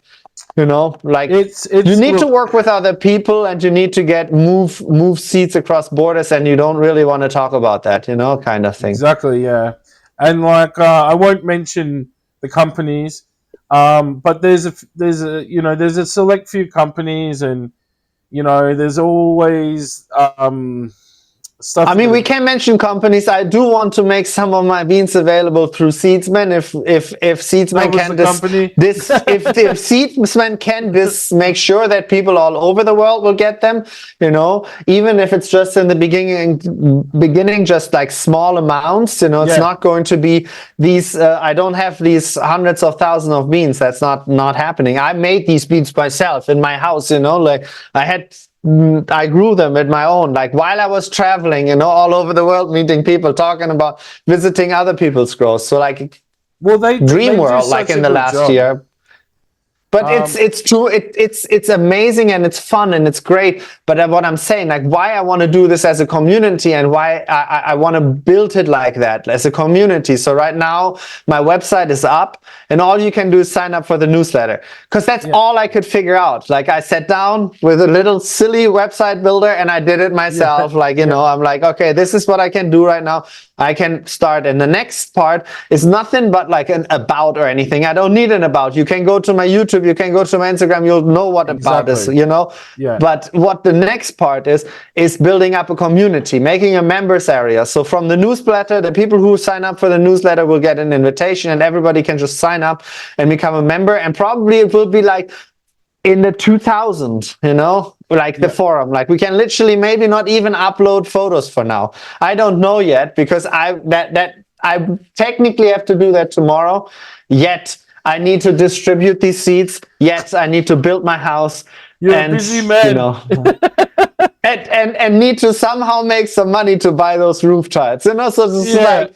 like it's you need to work with other people, and you need to get move seats across borders, and you don't really want to talk about that, kind of thing. Exactly, yeah. And like I won't mention the companies, but there's a select few companies, and there's always stuff. I mean, we can mention companies. I do want to make some of my beans available through Seedsman. If Seedsman can if Seedsman can make sure that people all over the world will get them, even if it's just in the beginning, just like small amounts. It's not going to be these. I don't have these hundreds of thousands of beans. That's not happening. I made these beans myself in my house. Like I grew them at my own, like while I was traveling, all over the world, meeting people, talking about visiting other people's grows. So like, dream world, like in the last year. But it's true. It's amazing, and it's fun, and it's great. But what I'm saying, like why I want to do this as a community, and why I want to build it like that as a community. So right now my website is up, and all you can do is sign up for the newsletter, because that's all I could figure out. Like I sat down with a little silly website builder, and I did it myself. Like I'm like, okay, this is what I can do right now. I can start, and the next part is nothing but like an about or anything. I don't need an about. You can go to my YouTube, you can go to my Instagram, you'll know what about is, Yeah. But what the next part is building up a community, making a members area. So from the newsletter, the people who sign up for the newsletter will get an invitation, and everybody can just sign up and become a member. And probably it will be like in the 2000s, like the forum. Like we can literally maybe not even upload photos for now. I don't know yet, because I technically have to do that tomorrow. Yet I need to distribute these seeds. Yet I need to build my house. You're a busy man. And need to somehow make some money to buy those roof tiles, so it's like,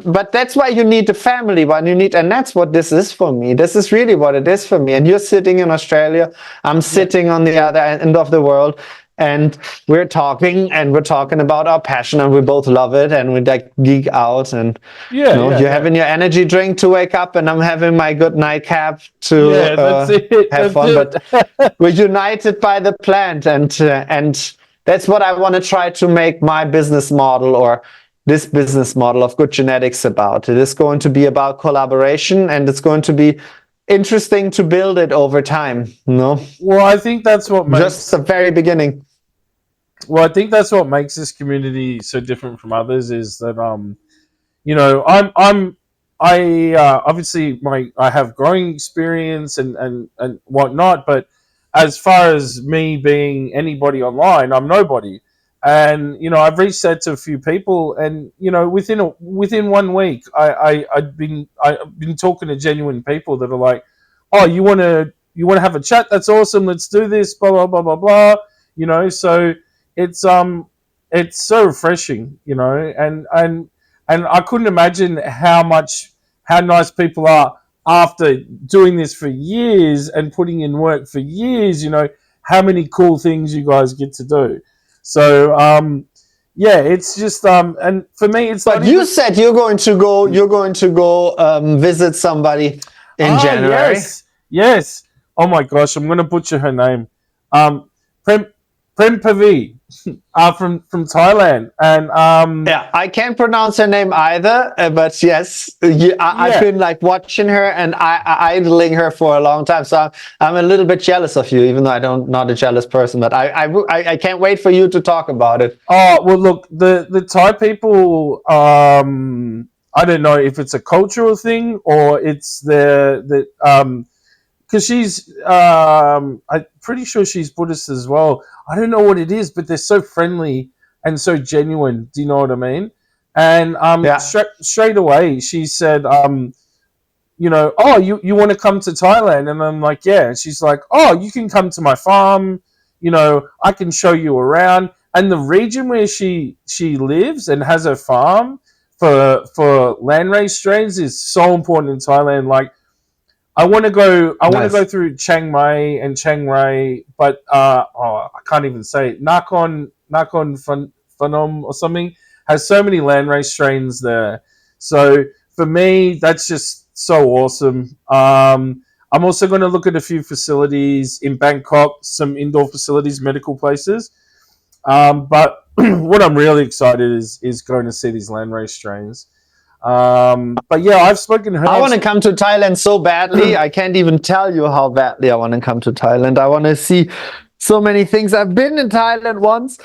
but that's why you need a family, and that's what this is for me. This is really what it is for me. And you're sitting in Australia, I'm sitting on the other end of the world, and we're talking about our passion, and we both love it, and we like geek out, and you're having your energy drink to wake up, and I'm having my good nightcap to have fun. But we're united by the plant, and that's what I want to try to make my business model, or this business model of Good Genetics, about. It is going to be about collaboration, and it's going to be interesting to build it over time. Well, I think that's what makes just the very beginning. Well, I think that's what makes this community so different from others, is that obviously I have growing experience and whatnot, but as far as me being anybody online, I'm nobody. And I've reached out to a few people, and within 1 week, I've been talking to genuine people that are like, oh, you want to have a chat? That's awesome. Let's do this. Blah blah blah blah blah. So it's so refreshing, and I couldn't imagine how nice people are after doing this for years and putting in work for years. How many cool things you guys get to do. So yeah, it's just and for me, it's But not you even. said you're going to go. You're going to go visit somebody in Ah, January. yes, yes. Oh my gosh, I'm gonna butcher her name. Um, Prem Prempavi, from Thailand, and Yeah, I can't pronounce her name either, but yes, I've yeah. been like watching her and idling her for a long time. So I'm a little bit jealous of you, even though I don't not a jealous person. But I can't wait for you to talk about it. Oh well, look, the Thai people. I don't know if it's a cultural thing or it's the because she's I'm pretty sure she's Buddhist as well. I don't know what it is, but they're so friendly and so genuine. Do you know what I mean? And Yeah, straight away she said, oh, you want to come to Thailand? And I'm like, yeah. And she's like, oh, you can come to my farm. I can show you around. And the region where she lives and has her farm for landrace strains is so important in Thailand. Like, I want to go nice. through Chiang Mai and Chiang Rai, but I can't even say it. Nakhon Phanom or something has so many landrace strains there. So for me, that's just so awesome. I'm also going to look at a few facilities in Bangkok, some indoor facilities, medical places. But what I'm really excited is going to see these landrace strains. But yeah, I've spoken to her. I want to come to Thailand so badly. I can't even tell you how badly I want to come to Thailand. I want to see so many things. I've been in Thailand once,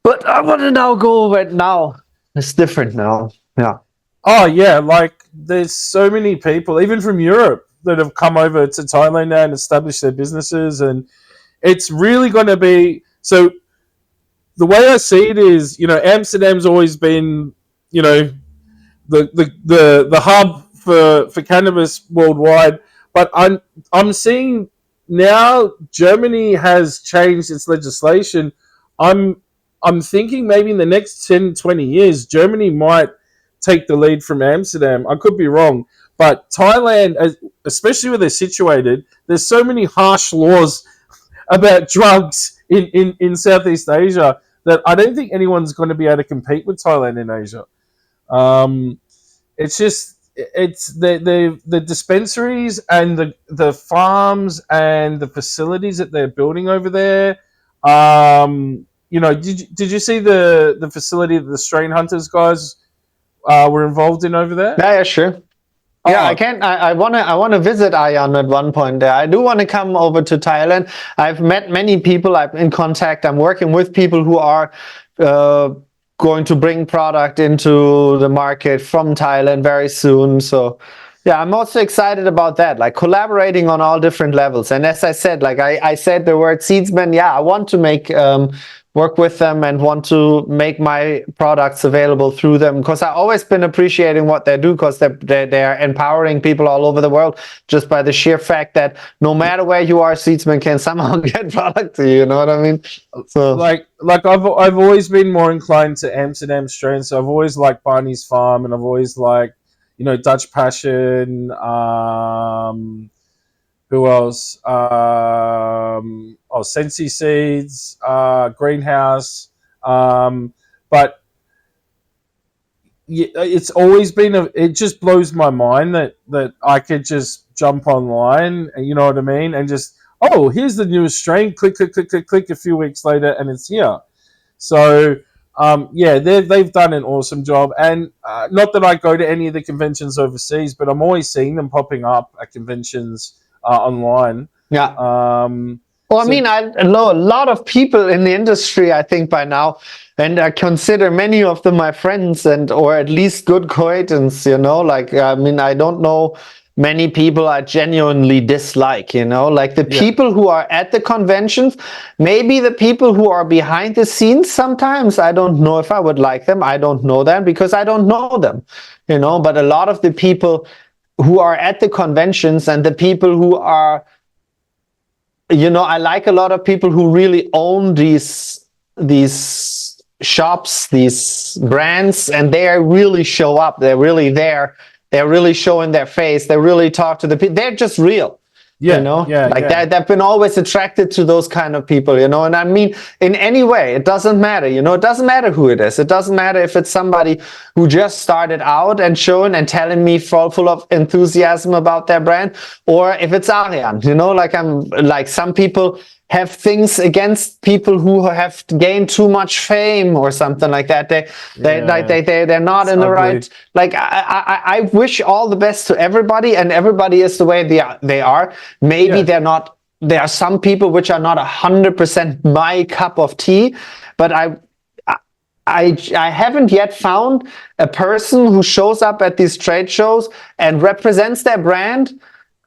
but I want to now go over it now. It's different now. Yeah. Oh yeah, like there's so many people, even from Europe, that have come over to Thailand now and established their businesses, and it's really going to be so. The way I see it is, Amsterdam's always been, you know, the hub for cannabis worldwide, but I'm seeing now Germany has changed its legislation. I'm I'm thinking maybe in the next 10, 20 years, Germany might take the lead from Amsterdam. I could be wrong, but Thailand, especially where they're situated, there's so many harsh laws about drugs in Southeast Asia that I don't think anyone's going to be able to compete with Thailand in Asia. Um, it's just it's the dispensaries and the farms and the facilities that they're building over there. Did you see the facility that the strain hunters guys were involved in over there? Yeah, yeah, sure. Yeah, I Oh, can. I wanna visit Ion at one point there. I do want to come over to Thailand. I've met many people. I'm in contact. I'm working with people who are uh, going to bring product into the market from Thailand very soon. So yeah, I'm also excited about that. Like collaborating on all different levels. And as I said, like I said the word seedsman. Yeah, I want to make work with them and want to make my products available through them because I've always been appreciating what they do because they're empowering people all over the world just by the sheer fact that no matter where you are, Seedsman can somehow get product to you. You know what I mean? So like I've always been more inclined to Amsterdam strains. So I've always liked Barney's Farm, and I've always liked Dutch Passion. Who else? Sensi Seeds, Greenhouse. But yeah, it's always been it just blows my mind that I could just jump online, and you know what I mean, and just, oh, here's the newest strain, click click click click click, a few weeks later and it's here. So yeah, they've done an awesome job, and not that I go to any of the conventions overseas, but I'm always seeing them popping up at conventions online. yeah. um, Well, I so mean, I know a lot of people in the industry, I think by now, and I consider many of them my friends and or at least good acquaintance, like I mean, I don't know many people I genuinely dislike, like the yeah, people who are at the conventions, maybe the people who are behind the scenes sometimes, I don't know if I would like them. I don't know them because I don't know them, but a lot of the people who are at the conventions and the people who are I like a lot of people who really own these shops, these brands, and they really show up. They're really there. They're really showing their face. They really talk to the people. They're just real. You Yeah, know, yeah, like yeah, that, they've been always attracted to those kind of people, you know. And I mean, in any way, it doesn't matter, you know, it doesn't matter who it is. It doesn't matter if it's somebody who just started out and showing and telling me full of enthusiasm about their brand, or if it's Arian, you know, like I'm like some people have things against people who have gained too much fame or something like that. yeah. They're not It's in the ugly. right. Like I wish all the best to everybody, and everybody is the way they are. Maybe Yeah, they're not. There are some people which are not 100% my cup of tea, but I haven't yet found a person who shows up at these trade shows and represents their brand,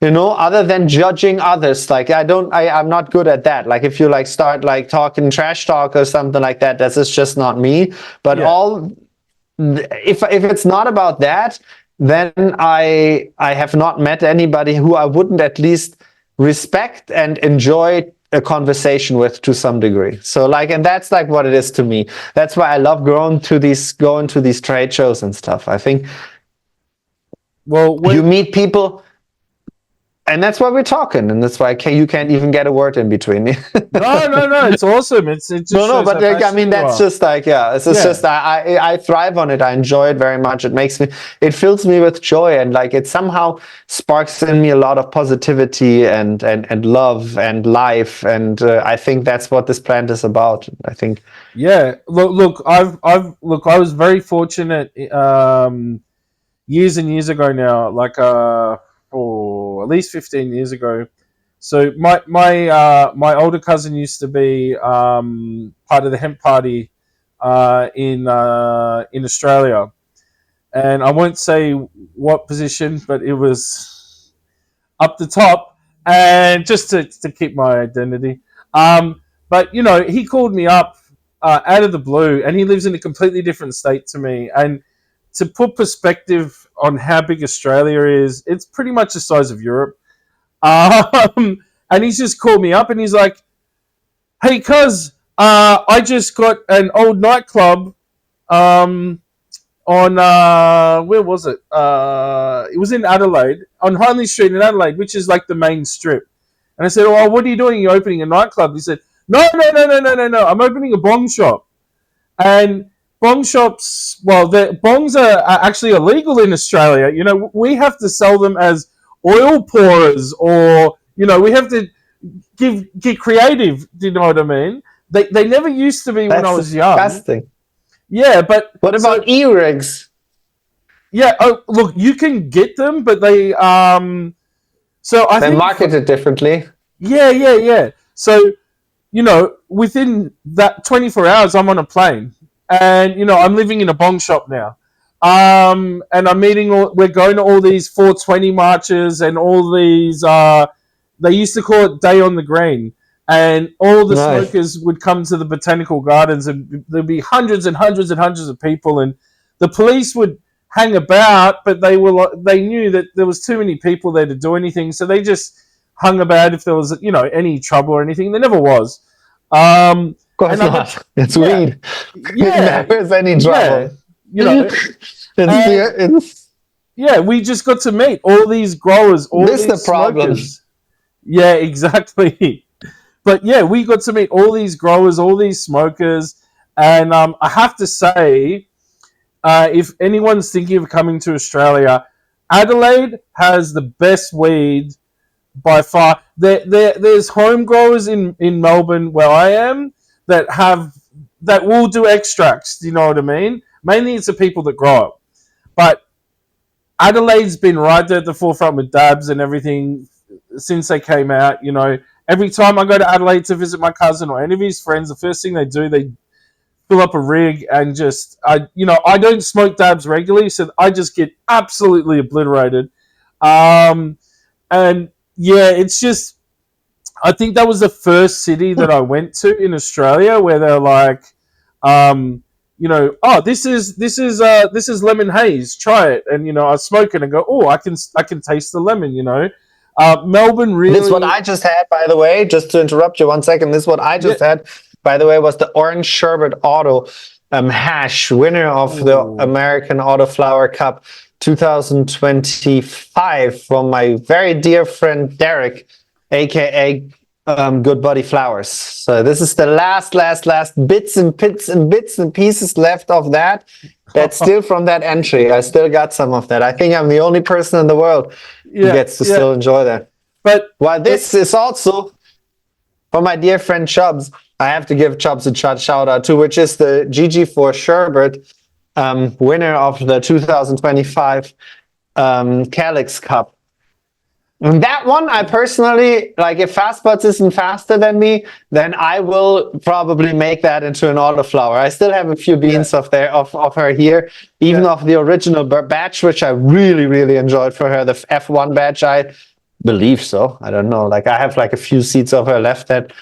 you know, other than judging others. Like I'm not good at that. Like if you like start like talking trash talk or something like that, that's just not me. But yeah. if it's not about that, then I have not met anybody who I wouldn't at least respect and enjoy a conversation with to some degree. So like, and that's like what it is to me. That's why I love going to these trade shows and stuff. I think Well, you when meet people, and that's why we're talking, and that's why you can't even get a word in between. no, no, no, it's awesome. It just No, shows but how like, I passionate mean, you that's are. just like, yeah, it's Yeah, just, I thrive on it. I enjoy it very much. It fills me with joy, and like, it somehow sparks in me a lot of positivity and love and life. And I think that's what this plant is about. I think, yeah. Look. Look. I was very fortunate. Years and years ago now, like for at least 15 years ago. So my older cousin used to be part of the hemp party in Australia, and I won't say what position, but it was up the top, and just to keep my identity. But you know, he called me up out of the blue, and he lives in a completely different state to me. And to put perspective on how big Australia is, it's pretty much the size of Europe. And he's just called me up, and he's like, "Hey, cuz, I just got an old nightclub um, on where was it? It was in Adelaide, on Hindley Street in Adelaide, which is like the main strip." And I said, "Oh, what are you doing? You're opening a nightclub?" He said, "No, no, no, no, no, no, no. I'm opening a bong shop." And bong shops, well, the bongs are actually illegal in Australia. You know, we have to sell them as oil pourers, or you know, we have to get creative. Do you know what I mean? They never used to be when I that's was young. disgusting. Yeah, but What so about e-rigs? yeah. Oh, look, you can get them, but they So I They're think marketed differently. yeah, yeah, yeah. So you know, within that 24 hours, I'm on a plane, and you know, I'm living in a bong shop now. And I'm meeting. We're going to all these 420 marches and all these. They used to call it Day on the Green, and all the Nice. smokers would come to the botanical gardens, and there'd be hundreds and hundreds and hundreds of people, and the police would hang about, but they knew that there was too many people there to do anything, so they just hung about if there was any trouble or anything. There never was. Of course And I got not. It's yeah, weed. It yeah, never is any yeah, trouble. you know, and It's yeah, we just got to meet all these growers, all this the these problem. smokers. Yeah, exactly. But yeah, we got to meet all these growers, all these smokers, and I have to say, if anyone's thinking of coming to Australia, Adelaide has the best weed by far. There's home growers in Melbourne where I am that will do extracts. Do you know what I mean? Mainly it's the people that grow it. But Adelaide's been right there at the forefront with dabs and everything since they came out. You know, every time I go to Adelaide to visit my cousin or any of his friends, the first thing they fill up a rig and just I don't smoke dabs regularly, so I just get absolutely obliterated. And yeah, it's just I think that was the first city that I went to in Australia where they're like, oh, this is lemon haze, try it, and I smoke it and go, oh, I can taste the lemon, Melbourne This is what really, I just had, by the way. Just to interrupt you 1 second. This is what I yeah, just had, by the way, was the Orange Sherbet Auto hash, winner of the ooh, American Autoflower Cup 2025 from my very dear friend Derek. aka Good Body Flowers. So this is the last bits and pieces left of that. That's still from that entry. I still got some of that. I think I'm the only person in the world who Yeah, gets to yeah. still enjoy that. But While this is also for my dear friend Chubbs, I have to give Chubbs a shout out to, which is the GG4 Sherbet winner of the 2025 Calyx Cup. And that one, I personally, like, if Fastbuds isn't faster than me, then I will probably make that into an autoflower. I still have a few beans of her here, even of the original batch, which I really enjoyed for her, the F1 batch. I believe so. I don't know. Like, I have like a few seeds of her left that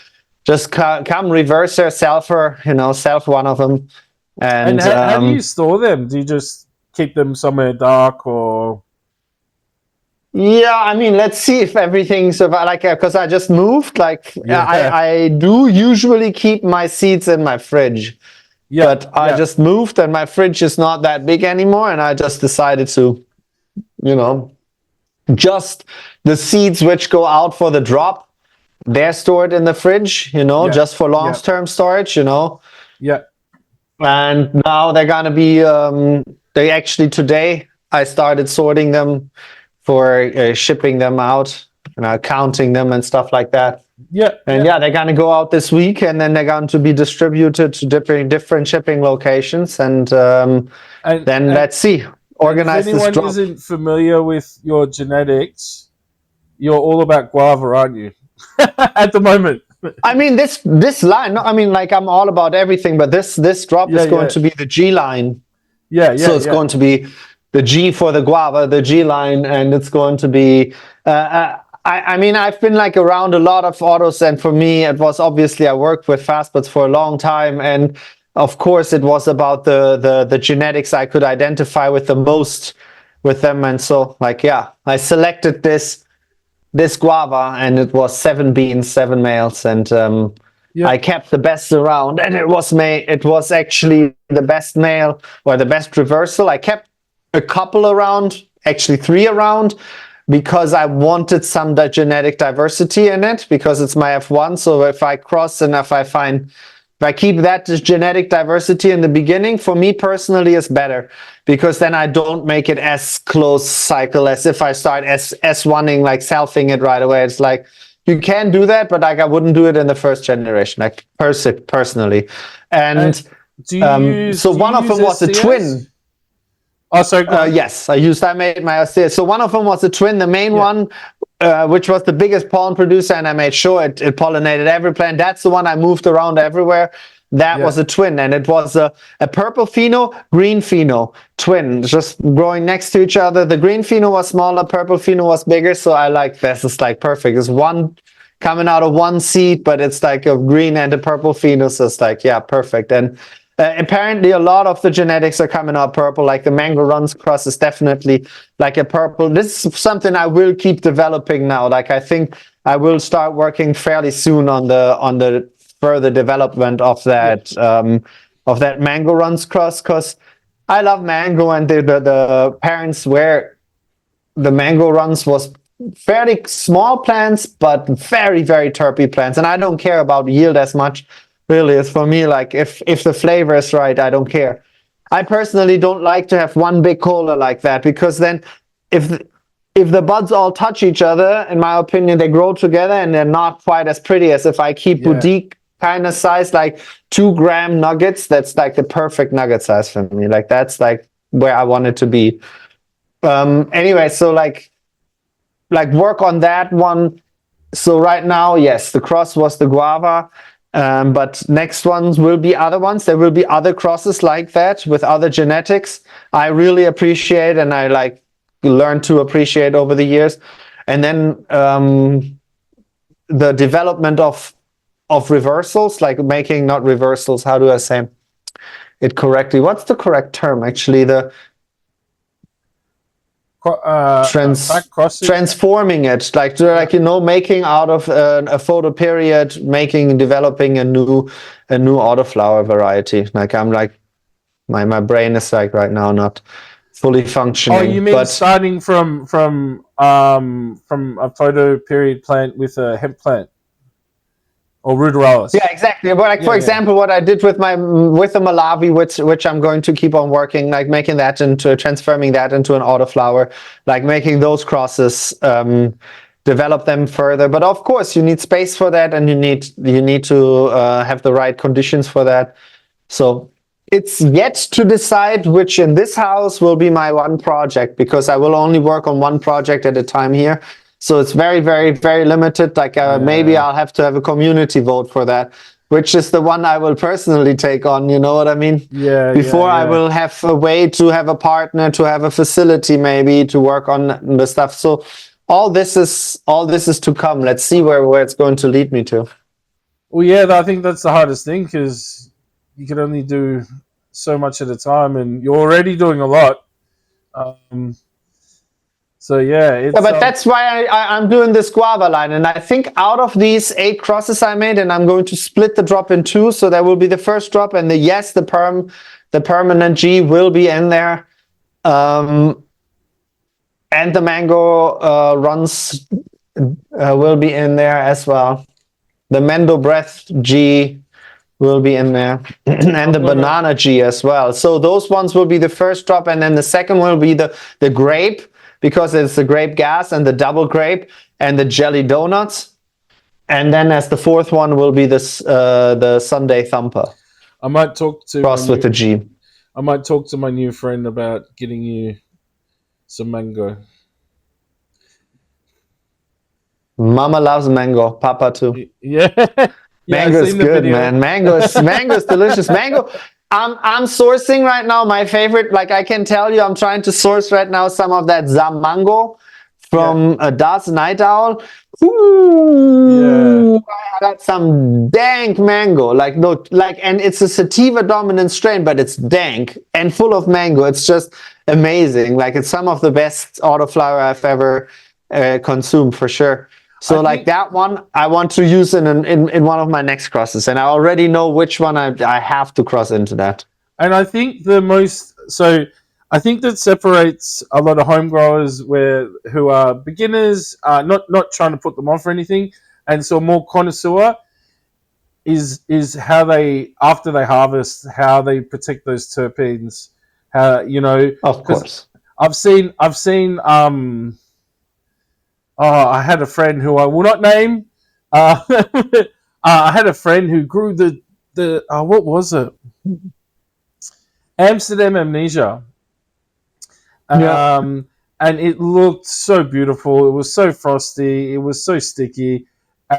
just come reverse her, self one of them. And how do you store them? Do you just keep them somewhere dark or? Yeah, I mean, let's see if everything's like, because I just moved. Like, I do usually keep my seeds in my fridge, but I just moved and my fridge is not that big anymore, and I just decided to, just the seeds which go out for the drop, they're stored in the fridge, just for long-term storage, Yeah. And now they're gonna be. They actually today I started sorting them for shipping them out, counting them and stuff like that. Yeah. And they're gonna go out this week, and then they're going to be distributed to different shipping locations, and then let's see. Organize this drop. If anyone isn't familiar with your genetics, you're all about guava, aren't you? At the moment. I mean, this line. I mean, like, I'm all about everything, but this drop is going to be the G line. So it's going to be the G for the guava, the G line, and it's going to be. I mean, I've been like around a lot of autos, and for me, it was obviously I worked with Fastbuds for a long time, and of course, it was about the genetics I could identify with the most with them, and so I selected this guava, and it was 7 beans, 7 males, and I kept the best around, and it was actually the best male or the best reversal. I kept a couple around, actually 3 around, because I wanted some genetic diversity in it, because it's my F1. So if I cross and if I keep that genetic diversity in the beginning, for me personally is better, because then I don't make it as close cycle as if I start S1ing, like selfing it right away. It's like, you can do that, but like I wouldn't do it in the first generation, like personally. And so one of them was a twin. Oh, sorry. Yes, I made my SDS. So one of them was a twin, the main one, which was the biggest pollen producer, and I made sure it pollinated every plant. That's the one I moved around everywhere. That was a twin, and it was a purple pheno, green pheno twin, just growing next to each other. The green pheno was smaller, purple pheno was bigger, so I like this. It's like perfect. It's one coming out of one seed, but it's like a green and a purple pheno, so it's like, perfect. And apparently a lot of the genetics are coming out purple, like the Mango Runs cross is definitely like a purple. This is something I will keep developing now. Like, I think I will start working fairly soon on the further development of that Mango Runs cross, because I love mango, and the parents where the Mango Runs was fairly small plants, but very terpy plants, and I don't care about yield as much. Really, it's for me, like, if the flavor is right, I don't care. I personally don't like to have one big cola like that, because then if the buds all touch each other, in my opinion, they grow together and they're not quite as pretty as if I keep boutique kind of size, like 2-gram nuggets. That's like the perfect nugget size for me. Like, that's like where I want it to be. Anyway, so like work on that one. So right now, yes, the cross was the guava. But next ones will be other ones. There will be other crosses like that with other genetics. I really appreciate, and I like learned to appreciate over the years. And then the development of reversals, like making, not reversals, how do I say it correctly? What's the correct term? Actually, the transforming it, like making out of a photo period, developing a new autoflower variety. Like, I'm like, my brain is like right now not fully functioning. Oh, you mean starting from from a photo period plant with a hemp plant or ruderalis. Yeah, exactly. But like, for Yeah. example, what I did with the Malawi, which I'm going to keep on working, like making that into transforming that into an autoflower, like making those crosses, develop them further. But of course, you need space for that, and you need to have the right conditions for that. So it's yet to decide which in this house will be my one project, because I will only work on one project at a time here. So it's very, very, very limited. Like maybe I'll have to have a community vote for that, which is the one I will personally take on. You know what I mean? Yeah. Before I will have a way to have a partner, to have a facility, maybe to work on the stuff. So all this is to come. Let's see where it's going to lead me to. Well, yeah, I think that's the hardest thing, because you can only do so much at a time, and you're already doing a lot. So yeah, it's. Yeah, but that's why I'm doing this guava line, and I think out of these 8 crosses I made, and I'm going to split the drop in 2, so there will be the first drop, and the permanent G will be in there, and the mango runs will be in there as well. The Mendo Breath G will be in there, and the banana G as well. So those ones will be the first drop, and then the second will be the grape, because it's the grape gas and the double grape and the jelly donuts. And then as the fourth one will be this the Sunday Thumper. I might talk to crossed with the G. I might talk to my new friend about getting you some mango. Mama loves mango. Papa too. Yeah. Mango is good, man. Mango is delicious. Mango. I'm sourcing right now my favorite. Like I can tell you, I'm trying to source right now some of that Zamango from Das Night Owl. Ooh, I got some dank mango. And it's a sativa dominant strain, but it's dank and full of mango. It's just amazing. Like it's some of the best autoflower I've ever consumed for sure. So that one I want to use in one of my next crosses, and I already know which one I have to cross into that. And I think I think that separates a lot of home growers who are beginners, not trying to put them off or anything, and so more connoisseur is how they, after they harvest, how they protect those terpenes. How, of course, I've seen I had a friend who I will not name. I had a friend who grew the what was it? Amsterdam Amnesia. And it looked so beautiful. It was so frosty. It was so sticky,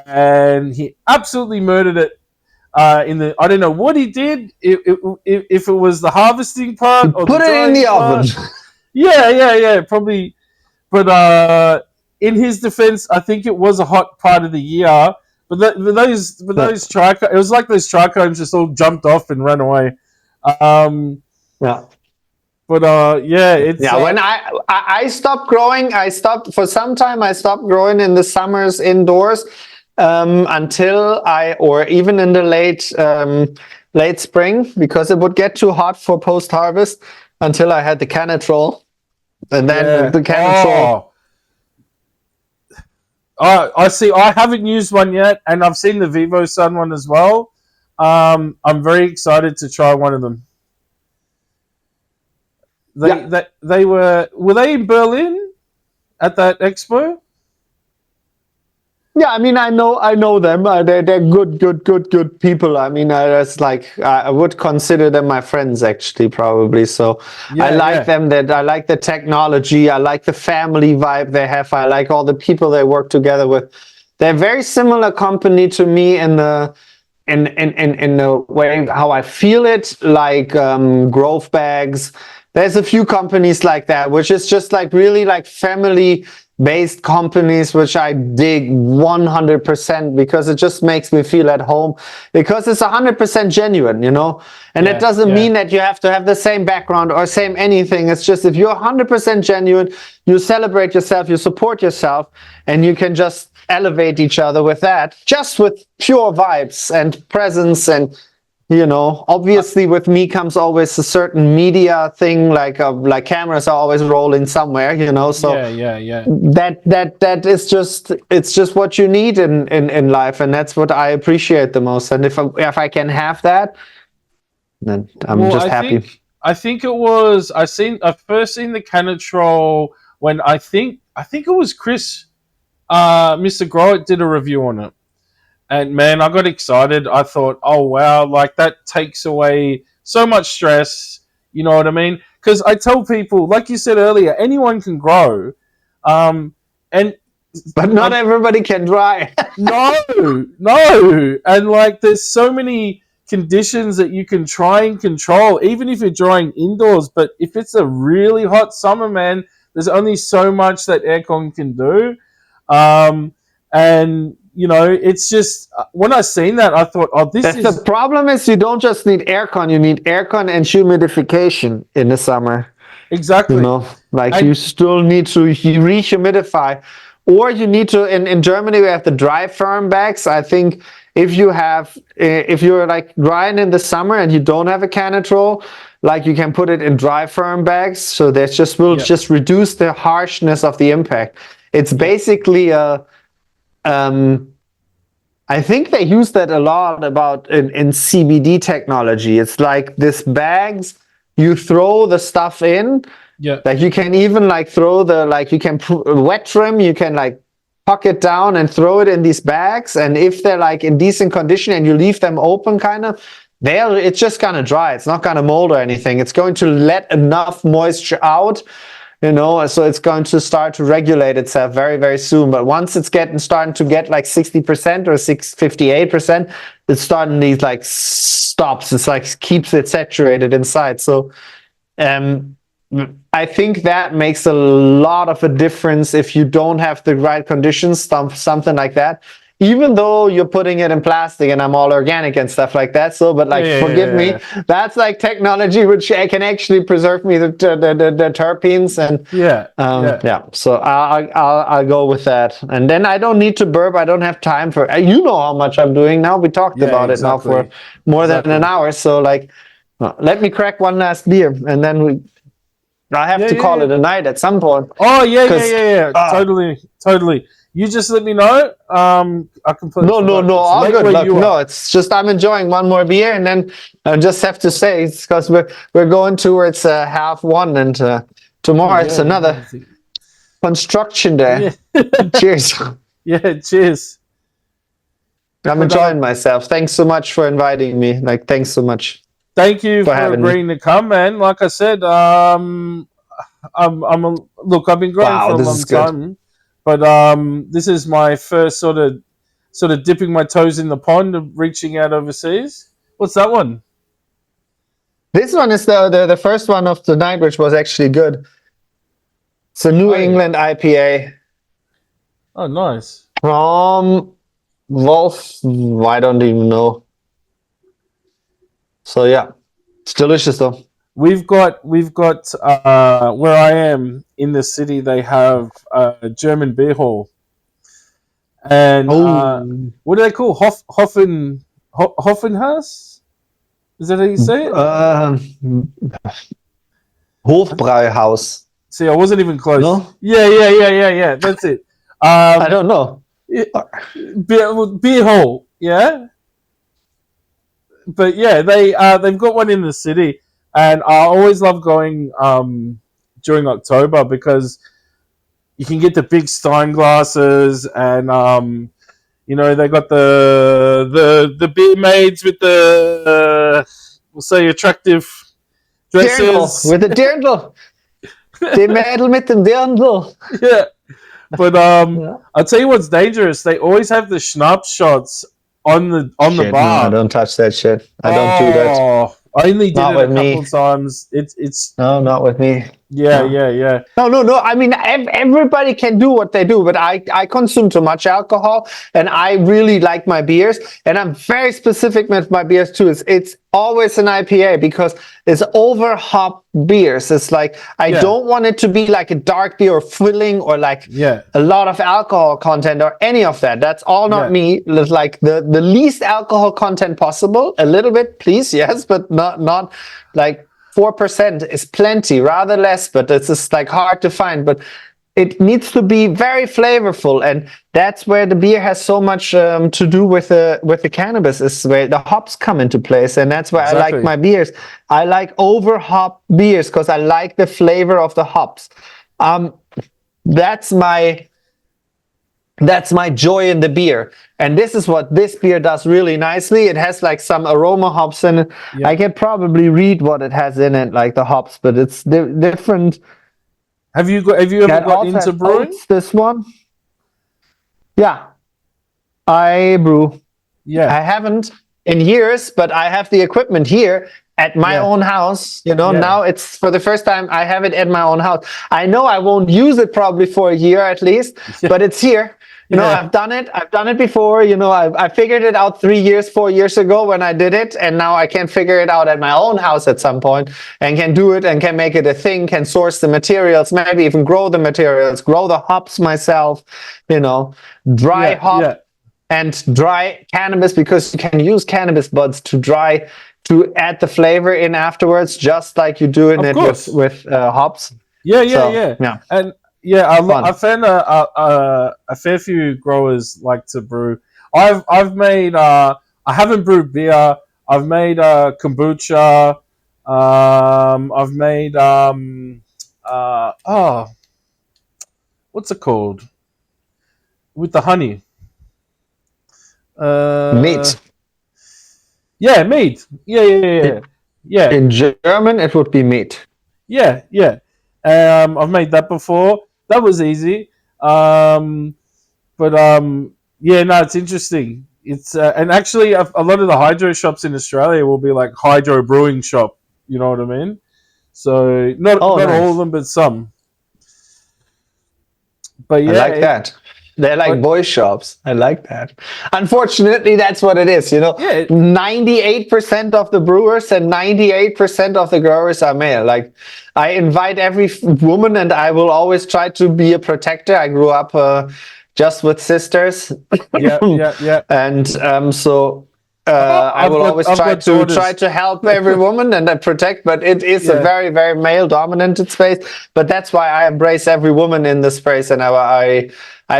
and he absolutely murdered it. I don't know what he did. If it was the harvesting part or put it in the oven. Yeah, probably. But in his defense, I think it was a hot part of the year. But those trichomes, it was like those trichomes just all jumped off and ran away. Yeah. But it's when I stopped growing, for some time. I stopped growing in the summers indoors until or even in the late spring, because it would get too hot for post harvest, until I had the Canatrol, and then the Canatrol. I see. I haven't used one yet, and I've seen the Vivo Sun one as well. I'm very excited to try one of them. They were they in Berlin at that expo? Yeah, I mean, I know them. They're good people. I mean, I would consider them my friends, actually, probably. So I like them. I like the technology. I like the family vibe they have. I like all the people they work together with. They're a very similar company to me in the way how I feel it. Like Grove Bags. There's a few companies like that, which is just like really like family based companies, which I dig 100%, because it just makes me feel at home, because it's 100% genuine, and it doesn't mean that you have to have the same background or same anything. It's just, if you're 100% genuine, you celebrate yourself, you support yourself, and you can just elevate each other with that, just with pure vibes and presence and You know, obviously with me comes always a certain media thing, like cameras are always rolling somewhere, you know. So yeah. that is just, it's just what you need in life, and that's what I appreciate the most. And if I can have that, then I'm Well, just happy. I think it was I first seen the Canatrol when I think it was Chris, Mr. Growit did a review on it. And man, I got excited. I thought, oh wow, like that takes away so much stress. You know what I mean? Because I tell people, like you said earlier, anyone can grow, and But not everybody can dry. no, no, and like there's so many conditions that you can try and control, even if you're drying indoors. But if it's a really hot summer, man, there's only so much that aircon can do. And you know, it's just when I seen that, I thought, oh, this That's the is problem, is you don't just need aircon, you need aircon and humidification in the summer. You exactly. know, like you And still need to rehumidify, or you need to. In Germany, we have the dry firm bags. I think if you're like drying in the summer and you don't have a Canatrol, like you can put it in dry firm bags. So that just will yeah, just reduce the harshness of the impact. It's yeah, basically a I think they use that a lot about in CBD technology. It's like this bags, you throw the stuff in, yeah, like you can even like throw the, like you can wet trim, you can like puck it down and throw it in these bags. And if they're like in decent condition and you leave them open kind of, it's just gonna dry. It's not gonna mold or anything. It's going to let enough moisture out, you know, so it's going to start to regulate itself very, very soon. But once it's starting to get like 60% or 58%, it's starting these like stops. It's like keeps it saturated inside. So I think that makes a lot of a difference if you don't have the right conditions, something like that. Even though you're putting it in plastic and I'm all organic and stuff like that. So, but like, forgive me, that's like technology which can actually preserve me the terpenes and yeah. yeah. So I'll go with that. And then I don't need to burp. I don't have time for. You know how much I'm doing now. We talked Yeah, about it now for exactly. more than an Exactly. hour. So like, let me crack one last beer, and then I have Yeah, to call yeah. it a night at some point. Oh, Because yeah. Totally, totally. You just let me know. I completely forgot. no, It's all late good. where Look, you are. no, it's just I'm enjoying one more beer, and then I just have to say it's because we're going towards 1:30, and Oh, tomorrow it's yeah, another yeah. construction day. Yeah. Cheers. Yeah, cheers. I'm But enjoying myself. Thanks so much for inviting me. Like, thanks so much thank you for for having me. agreeing to come, man. Like I said, look. I've been growing for Wow, a this is long good. time, but this is my first sort of dipping my toes in the pond of reaching out overseas. What's that one? This one is the first one of the night, which was actually good. It's a New Oh yeah. England IPA Oh nice. from Wolf. I don't even know. So yeah, it's delicious though. We've got where I am in the city. They have a German beer hall, and Oh, what do they call Hoffenhaus? Is that how you say it? uh, Hofbräuhaus. See, I wasn't even close. No, Yeah. That's it. I Um, don't know. beer hall. Yeah, but yeah, they've got one in the city, and I always love going during October because you can get the big Stein glasses, and you know they got the beer maids with the we'll say attractive Dirndl dresses. with a dirndl. Die Mädel mit dem Dirndl. Yeah, but Yeah. I'll tell you what's dangerous. They always have the schnapps shots on the Shit, no, I bar. don't touch that shit. I don't do that. Oh, I only did Not it a with couple me. of times. It's No, not with me. Yeah, Yeah. yeah, yeah. No. I mean, everybody can do what they do, but I consume too much alcohol, and I really like my beers, and I'm very specific with my beers too. It's always an IPA because it's over hop beers. It's like I Yeah. don't want it to be like a dark beer or filling or like Yeah. a lot of alcohol content or any of that. That's all not Yeah. me. It's like the least alcohol content possible. A little bit, please, yes, but not like 4% is plenty, rather less, but it's just like hard to find. But it needs to be very flavorful, and that's where the beer has so much to do with the cannabis. Is where the hops come into place, and that's why I like Exactly. my beers. I like over hop beers because I like the flavor of the hops. That's my joy in the beer, and this is what this beer does really nicely. It has like some aroma hops in it. Yeah. I can probably read what it has in it, like the hops, but it's different. Have you ever Yeah, it got also into has brewing? oats, this one. Yeah, I brew. Yeah. I haven't in years, but I have the equipment here at my Yeah. own house. Yeah. Now it's for the first time I have it at my own house. I know I won't use it probably for a year at least, Yeah. but it's here. Yeah. I've done it. I've done it before. I figured it out 3 years, 4 years ago when I did it, and now I can figure it out at my own house at some point and can do it and can make it a thing. Can source the materials, maybe even grow the materials, grow the hops myself. Dry Yeah. Yeah. hop and dry cannabis, because you can use cannabis buds to dry to add the flavor in afterwards, just like you do in Of it course. with hops. Yeah, yeah, So yeah. yeah, And yeah, I fun. found a fair few growers like to brew. I've made I haven't brewed beer. I've made kombucha. I've made oh, what's it called with the honey? Uh, Meat. yeah, meat. Yeah, yeah, yeah, yeah. In, Yeah, in German, it would be meat. yeah, yeah. I've made that before. That was easy. But yeah, no, it's interesting. It's and actually a lot of the hydro shops in Australia will be like hydro brewing shop. You know what I mean? So Oh, not all of nice. them, but some. But I yeah, like that. They're like but boy shops. I like that. Unfortunately, that's what it is. yeah, 98% of the brewers and 98% of the growers are male. Like, I invite every woman, and I will always try to be a protector. I grew up just with sisters, yeah, yeah, yeah. and so Oh, I will always I've got try daughters. to help every woman and protect, but it is a Yeah, very, very male dominated space. But that's why I embrace every woman in this space, and I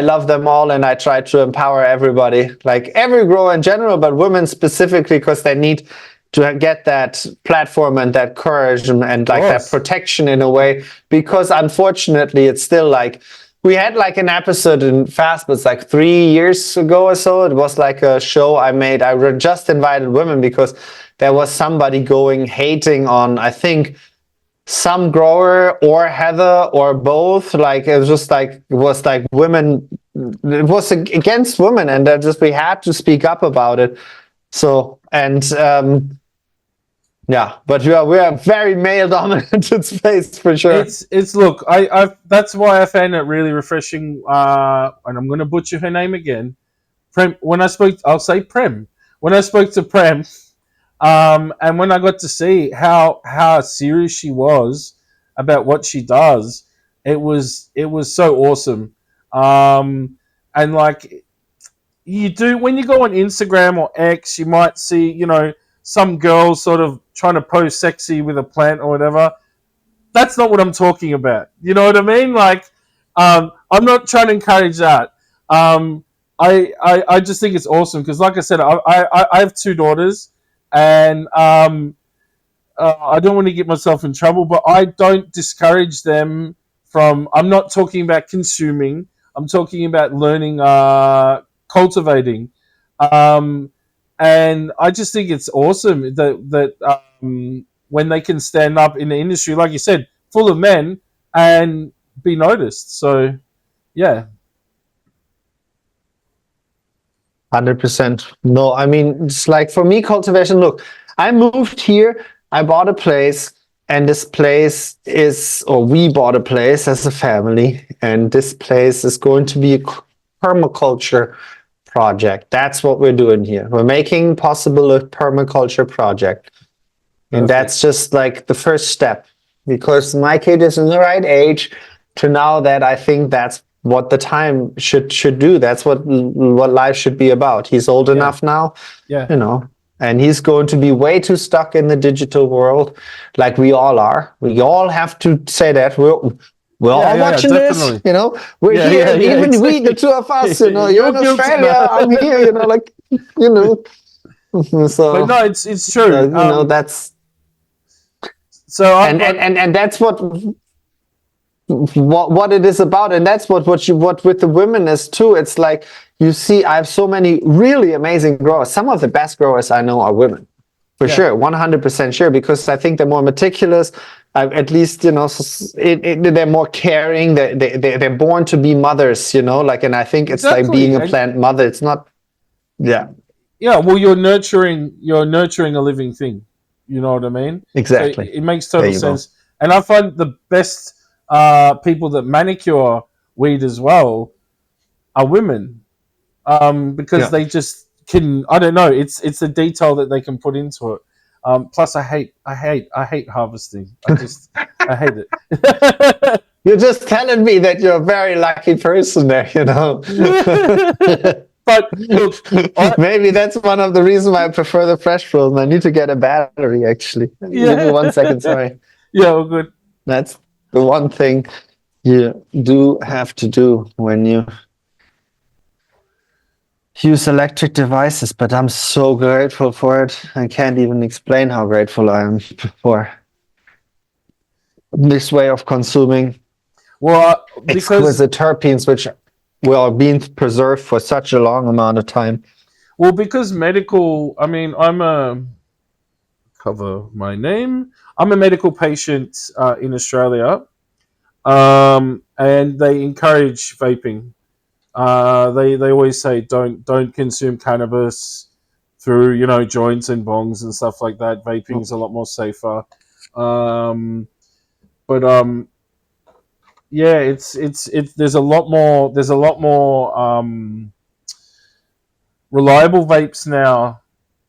love them all, and I try to empower everybody, like every grower in general, but women specifically, because they need to get that platform and that courage and of like that course. protection in a way. Because unfortunately, it's still like we had like an episode in Fast, but it's like 3 years ago or so. It was like a show I made. Just invited women because there was somebody going hating on, I think, some grower or Heather or both. Like it was just like it was like women. It was against women, and that just we had to speak up about it. So yeah, but we are very male dominated space for sure. It's look, I that's why I found it really refreshing. And I'm gonna butcher her name again. Prem. When I spoke, I'll say Prem. When I spoke to Prem, and when I got to see how serious she was about what she does, it was so awesome. And like you do when you go on Instagram or X, you might see some girls sort of trying to pose sexy with a plant or whatever. That's not what I'm talking about. You know what I mean? Like, I'm not trying to encourage that. I just think it's awesome because, like I said, I have two daughters, and I don't want to get myself in trouble, but I don't discourage them from. I'm not talking about consuming. I'm talking about learning, cultivating, um, and I just think it's awesome that when they can stand up in the industry, like you said, full of men, and be noticed. So yeah, 100%. No, I mean, it's like for me, cultivation. Look, I moved here. I bought a place. And this place is, or we bought a place as a family, and this place is going to be a permaculture project. That's what we're doing here. We're making possible a permaculture project. And that's just like the first step, because my kid is in the right age to now that I think that's what the time should do. That's what life should be about. He's old enough now, you know, and he's going to be way too stuck in the digital world, like we all are. We all have to say that we're all watching this, you know. We're here, even exactly. We, the two of us, you know. You're in Australia, I'm here, you know, like, you know. So, but no, it's true. You know, that's so. And that's what it is about, and that's what with the women is too. It's like, you see, I have so many really amazing growers. Some of the best growers I know are women, for sure, 100% sure, because I think they're more meticulous. At least, you know, they're more caring. They're born to be mothers, you know. Like, and I think it's like being a plant mother. It's not, yeah. Well, you're nurturing a living thing. You know what I mean? Exactly. So it makes total sense. Go. And I find the best people that manicure weed as well are women, because they just can. I don't know. It's the detail that they can put into it. Plus, I hate harvesting. I hate it. You're just telling me that you're a very lucky person there, you know. But look, maybe that's one of the reasons why I prefer the fresh frozen. I need to get a battery, actually. Give me 1 second, sorry. Yeah, well, good. That's the one thing you do have to do when you use electric devices, but I'm so grateful for it. I can't even explain how grateful I am for this way of consuming exquisite terpenes, which were being preserved for such a long amount of time. Well, because medical, I mean, cover my name. I'm a medical patient in Australia, and they encourage vaping. They always say don't consume cannabis through, you know, joints and bongs and stuff like that. Vaping is a lot more safer. Yeah, it's there's a lot more reliable vapes now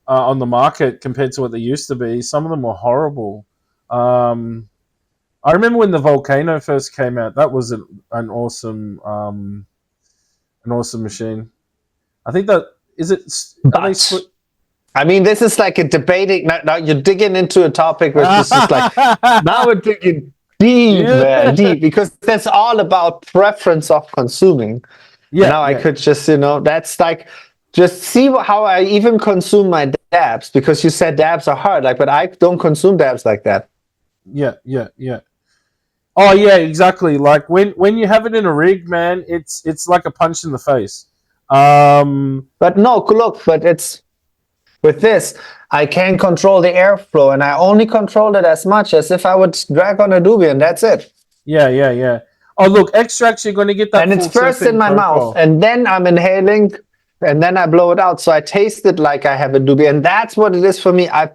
on the market compared to what they used to be. Some of them were horrible. I remember when the Volcano first came out. That was an awesome machine. I think that is it. I mean, this is like a debating. Now you're digging into a topic which is just like, now we're digging deep, man, deep, because that's all about preference of consuming. Now I could just, you know, that's like, just see how I even consume my dabs, because you said dabs are hard, like, but I don't consume dabs like that. Yeah. Oh yeah, exactly. Like when you have it in a rig, man, it's like a punch in the face. But no, look, but it's with this, I can control the airflow, and I only control it as much as if I would drag on a doobie, and that's it. Yeah. Oh look, extracts, you're going to get that. And it's first in my mouth, and then I'm inhaling, and then I blow it out. So I taste it like I have a doobie, and that's what it is for me. I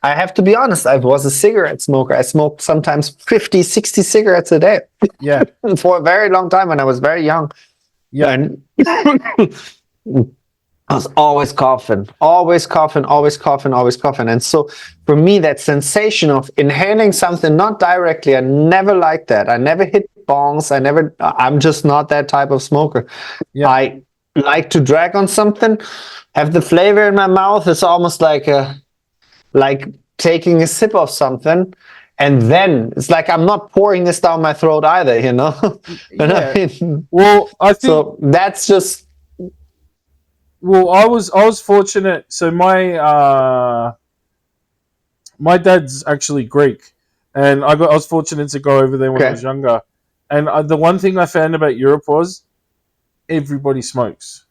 have to be honest, I was a cigarette smoker. I smoked sometimes 50, 60 cigarettes a day. Yeah. For a very long time when I was very young. Yeah. And I was always coughing. And so for me, that sensation of inhaling something, not directly, I never liked that. I never hit bongs. I'm just not that type of smoker. Yeah. I like to drag on something, have the flavor in my mouth. It's almost like taking a sip of something, and then it's like I'm not pouring this down my throat either, you know. Yeah. I mean, well, I think so that's just. Well, I was fortunate. So my dad's actually Greek, and I was fortunate to go over there when I was younger. And the one thing I found about Europe was everybody smokes.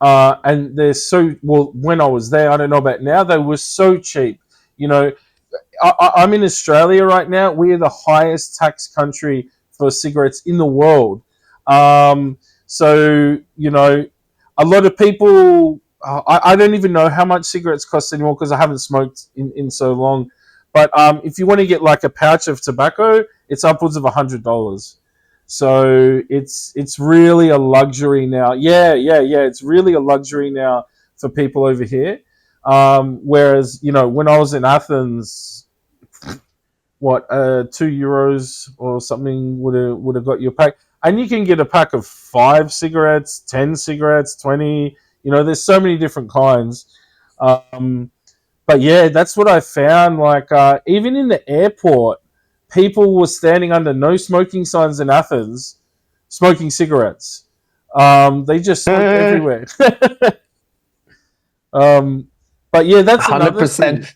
And they're so, well, when I was there, I don't know about now, they were so cheap. You know, I'm in Australia right now. We are the highest tax country for cigarettes in the world. So, you know, a lot of people, I don't even know how much cigarettes cost anymore because I haven't smoked in so long. But if you want to get like a pouch of tobacco, it's upwards of $100. So it's really a luxury now. Yeah. It's really a luxury now for people over here. Whereas when I was in Athens, what €2 or something would have got you a pack, and you can get a pack of 5 cigarettes, 10 cigarettes, 20. There's so many different kinds. But yeah, that's what I found. Like even in the airport, people were standing under no smoking signs in Athens, smoking cigarettes. They just smoked everywhere. But yeah, that's another thing. 100%.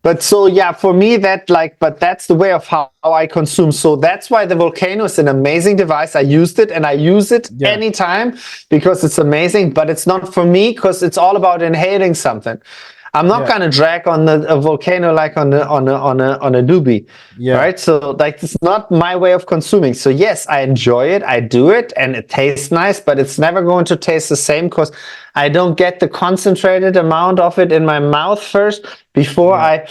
But so yeah, for me but that's the way of how I consume. So that's why the Volcano is an amazing device. I used it and I use it anytime because it's amazing. But it's not for me because it's all about inhaling something. I'm not gonna drag on a Volcano like on a doobie, right? So like it's not my way of consuming. So yes, I enjoy it, I do it, and it tastes nice, but it's never going to taste the same because I don't get the concentrated amount of it in my mouth first before I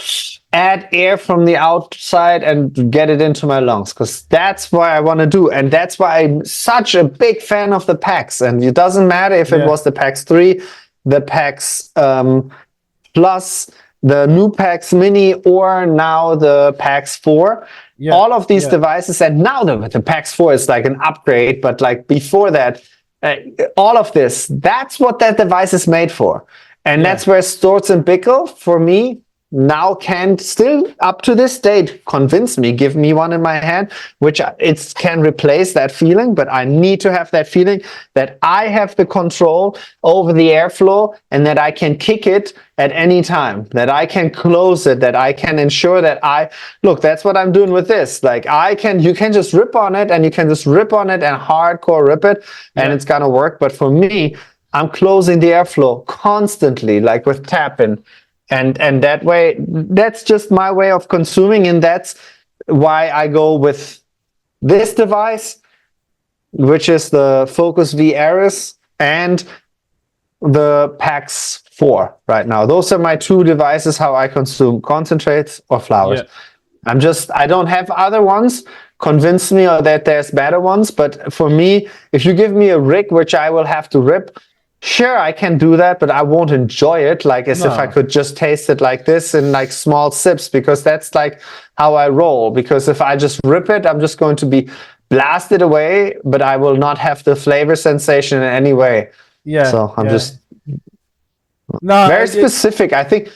add air from the outside and get it into my lungs, because that's what I want to do, and that's why I'm such a big fan of the packs. And it doesn't matter if it was the PAX 3, the PAX Plus, the new PAX Mini, or now the PAX 4. All of these devices, and now the PAX 4 is like an upgrade, but like before that, all of this, that's what that device is made for. And that's where Storz and Bickel, for me, now can still, up to this date, convince me, give me one in my hand, which it can replace that feeling, but I need to have that feeling that I have the control over the airflow and that I can kick it at any time, that I can close it, that I can ensure that look, that's what I'm doing with this. Like you can just rip on it, and you can just rip on it and hardcore rip it, and it's gonna work. But for me, I'm closing the airflow constantly, like with tap-in. And that way, that's just my way of consuming, and that's why I go with this device, which is the Focus V Aris, and the PAX 4 right now. Those are my two devices, how I consume concentrates or flowers. I don't have other ones. Convince me or that there's better ones, but for me, if you give me a rig which I will have to rip, sure, I can do that, but I won't enjoy it like as if I could just taste it like this in like small sips, because that's like how I roll. Because if I just rip it, I'm just going to be blasted away, but I will not have the flavor sensation in any way. So I'm just very specific. I think,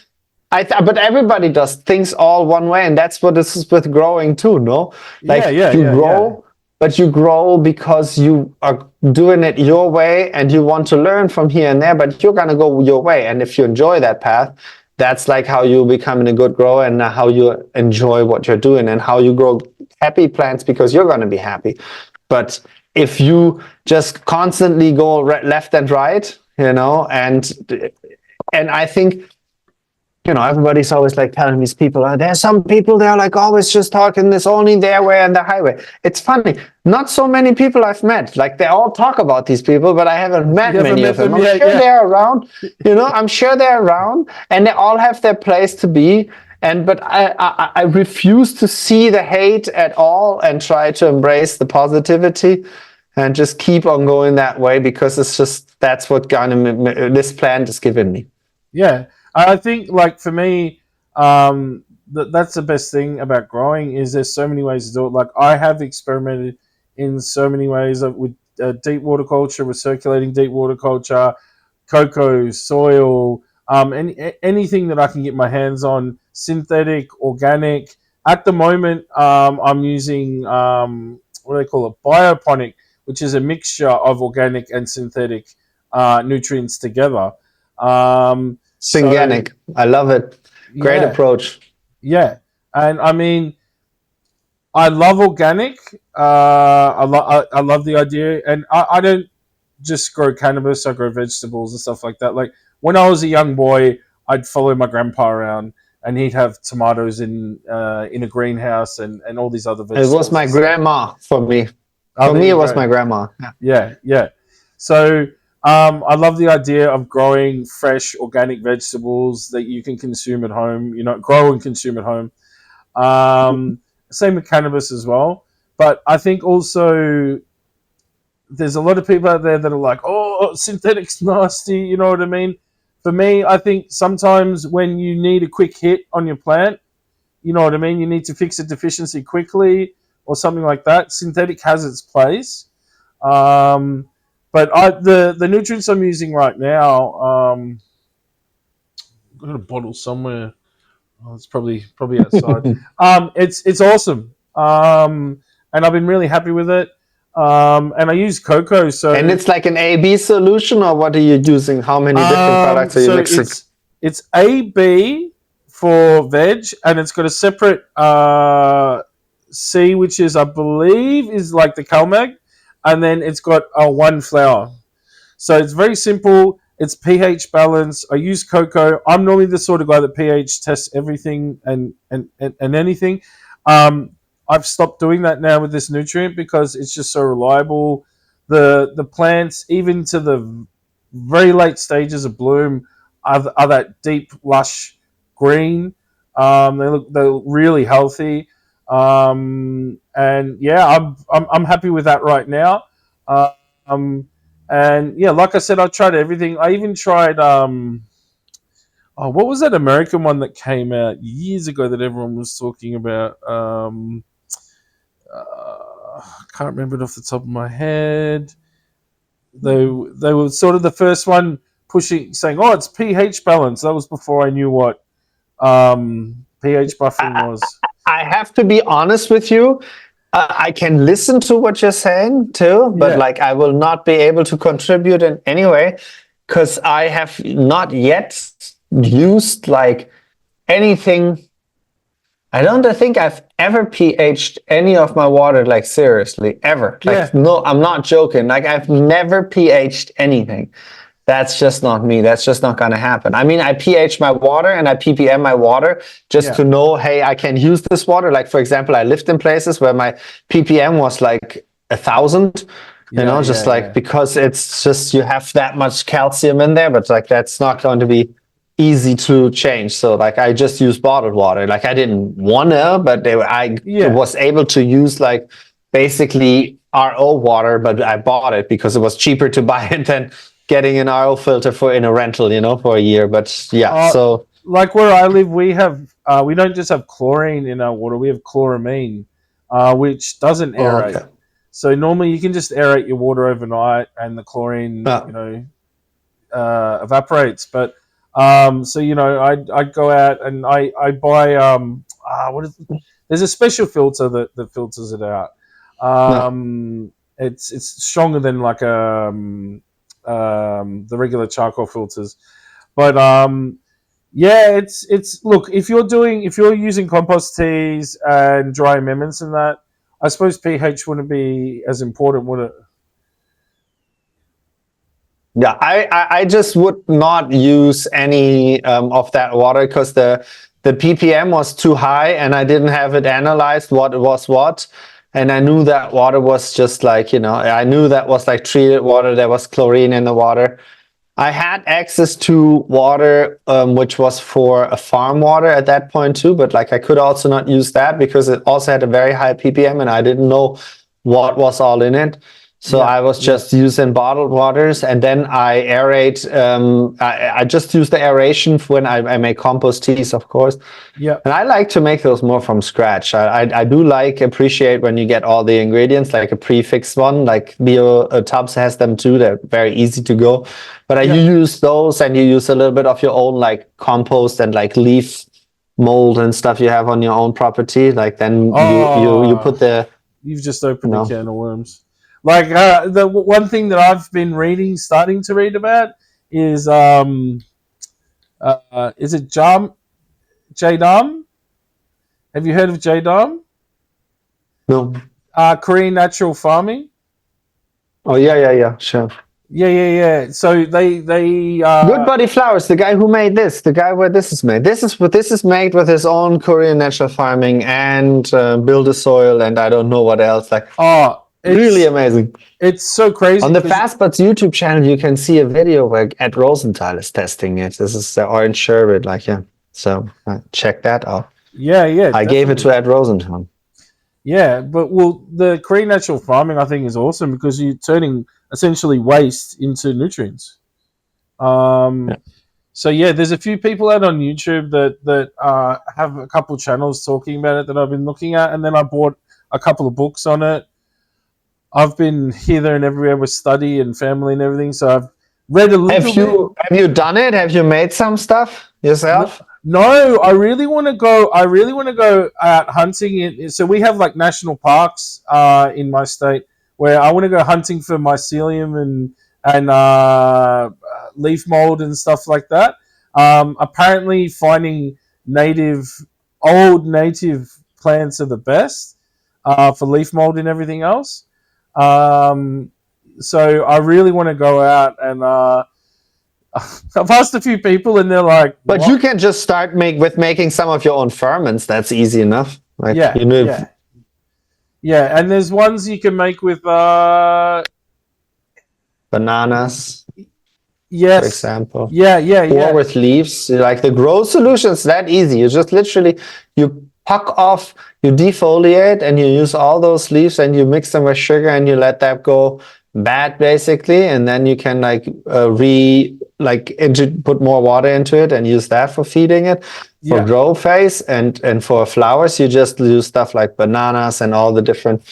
but everybody does things all one way, and that's what this is with growing too, no? Like you grow. But you grow because you are doing it your way, and you want to learn from here and there, but you're going to go your way. And if you enjoy that path, that's like how you become a good grower, and how you enjoy what you're doing, and how you grow happy plants because you're going to be happy. But if you just constantly go left and right, and I think, everybody's always like telling these people, there's some people they're like always just talking this only their way and the highway. It's funny. Not so many people I've met. Like they all talk about these people, but I haven't met many of them. I'm sure they're around. I'm sure they're around, and they all have their place to be. But I refuse to see the hate at all, and try to embrace the positivity, and just keep on going that way, because it's just, that's what this plant is giving me. Yeah. I think, like, for me, that's the best thing about growing, is there's so many ways to do it. Like, I have experimented in so many ways with deep water culture, with circulating deep water culture, cocoa, soil, anything that I can get my hands on, synthetic, organic. At the moment, I'm using, what do they call it, bioponic, which is a mixture of organic and synthetic nutrients together. Synganic. I love it. Great approach. Yeah. And I mean, I love organic. I love the idea. And I don't just grow cannabis, I grow vegetables and stuff like that. Like when I was a young boy, I'd follow my grandpa around, and he'd have tomatoes in a greenhouse, and all these other vegetables. It was my grandma for me. For me, it was my grandma. Yeah. So I love the idea of growing fresh organic vegetables that you can consume at home. Grow and consume at home. Same with cannabis as well. But I think also there's a lot of people out there that are like, oh, synthetic's nasty. You know what I mean? For me, I think sometimes when you need a quick hit on your plant, you know what I mean? You need to fix a deficiency quickly or something like that. Synthetic has its place. But the nutrients I'm using right now, I've got a bottle somewhere. Oh, it's probably outside. It's awesome. And I've been really happy with it. And I use cocoa, so And it's like an A/B solution, or what are you using? How many different products are you mixing? It's A/B for veg, and it's got a separate C, which is I believe is like the CalMag, and then it's got one flour. So it's very simple. It's pH balance. I use cocoa. I'm normally the sort of guy that pH tests everything and anything. I've stopped doing that now with this nutrient because it's just so reliable. The plants, even to the very late stages of bloom, are that deep, lush green. They're really healthy. And yeah, I'm happy with that right now. And yeah, like I said, I tried everything. I even tried what was that American one that came out years ago that everyone was talking about? I can't remember it off the top of my head. They were sort of the first one saying, "Oh, it's pH balance." That was before I knew what pH buffering was. I have to be honest with you. I can listen to what you're saying too, but like I will not be able to contribute in any way because I have not yet used like anything. I don't think I've ever pH'd any of my water, like seriously, ever. Like, no, I'm not joking. Like I've never pH'd anything. That's just not me. That's just not going to happen. I mean, I pH my water and I ppm my water just to know, hey, I can use this water. Like, for example, I lived in places where my ppm was like 1,000, because it's just, you have that much calcium in there, but like, that's not going to be easy to change. So like, I just use bottled water. Like I didn't want to, but I was able to use like basically RO water, but I bought it because it was cheaper to buy it than getting an RO filter in a rental, for a year. But so like where I live, we have we don't just have chlorine in our water; we have chloramine, which doesn't aerate. Okay. So normally you can just aerate your water overnight, and the chlorine, evaporates. But I go out and I buy there's a special filter that filters it out. It's stronger than like the regular charcoal filters, but it's look, if you're using compost teas and dry amendments and that, I suppose pH wouldn't be as important, would it? Yeah, I just would not use any of that water because the ppm was too high and I didn't have it analyzed what was what. And I knew that water was just like, I knew that was like treated water. There was chlorine in the water. I had access to water, which was for a farm water at that point too. But like I could also not use that because it also had a very high ppm and I didn't know what was all in it. So I was just using bottled waters, and then I aerate. I just use the aeration when I make compost teas, of course. Yeah. And I like to make those more from scratch. I do appreciate when you get all the ingredients, like a prefixed one, like Bio Tubs has them too. They're very easy to go. But you use those, and you use a little bit of your own like compost and like leaf mold and stuff you have on your own property. Like then you put the. You've just opened a can of worms. Like the one thing that I've been starting to read about is it Jadam? Have you heard of Jadam? No. Korean natural farming. Oh yeah, sure. Yeah. So they Good Body Flowers, the guy who made this, the guy where this is made. This is made with his own Korean natural farming and build a soil and I don't know what else. Like really it's amazing. it's so crazy. On the Fastbuds YouTube channel, you can see a video where Ed Rosenthal is testing it. This is the orange sherbet, so check that out. Yeah, yeah, I gave it definitely. to Ed Rosenthal. Yeah, but the Korean natural farming I think is awesome because you're turning essentially waste into nutrients. Yeah. So yeah, there's a few people out on YouTube that have a couple of channels talking about it that I've been looking at, and then I bought a couple of books on it. I've been here, there, and everywhere with study and family and everything, so I've read a little bit. Have you done it? Have you made some stuff No, yourself? no, I really want to go. I really want to go out hunting. So we have like national parks in my state where I want to go hunting for mycelium and leaf mold and stuff like that. Apparently, finding old native plants are the best for leaf mold and everything else. Um, so I really want to go out and. I've asked a few people, and they're like, But "What?" you can just start making some of your own ferments. That's easy enough. Like, Yeah, you know, yeah. And there's ones you can make with, bananas, for yes, example, or yeah, with leaves. Like the grow solutions, that easy. You just literally you puck off, you defoliate, and you use all those leaves, and you mix them with sugar, and you let that go bad basically, and then you can put more water into it and use that for feeding it. For yeah. grow phase and for flowers, you just use stuff like bananas and all the different.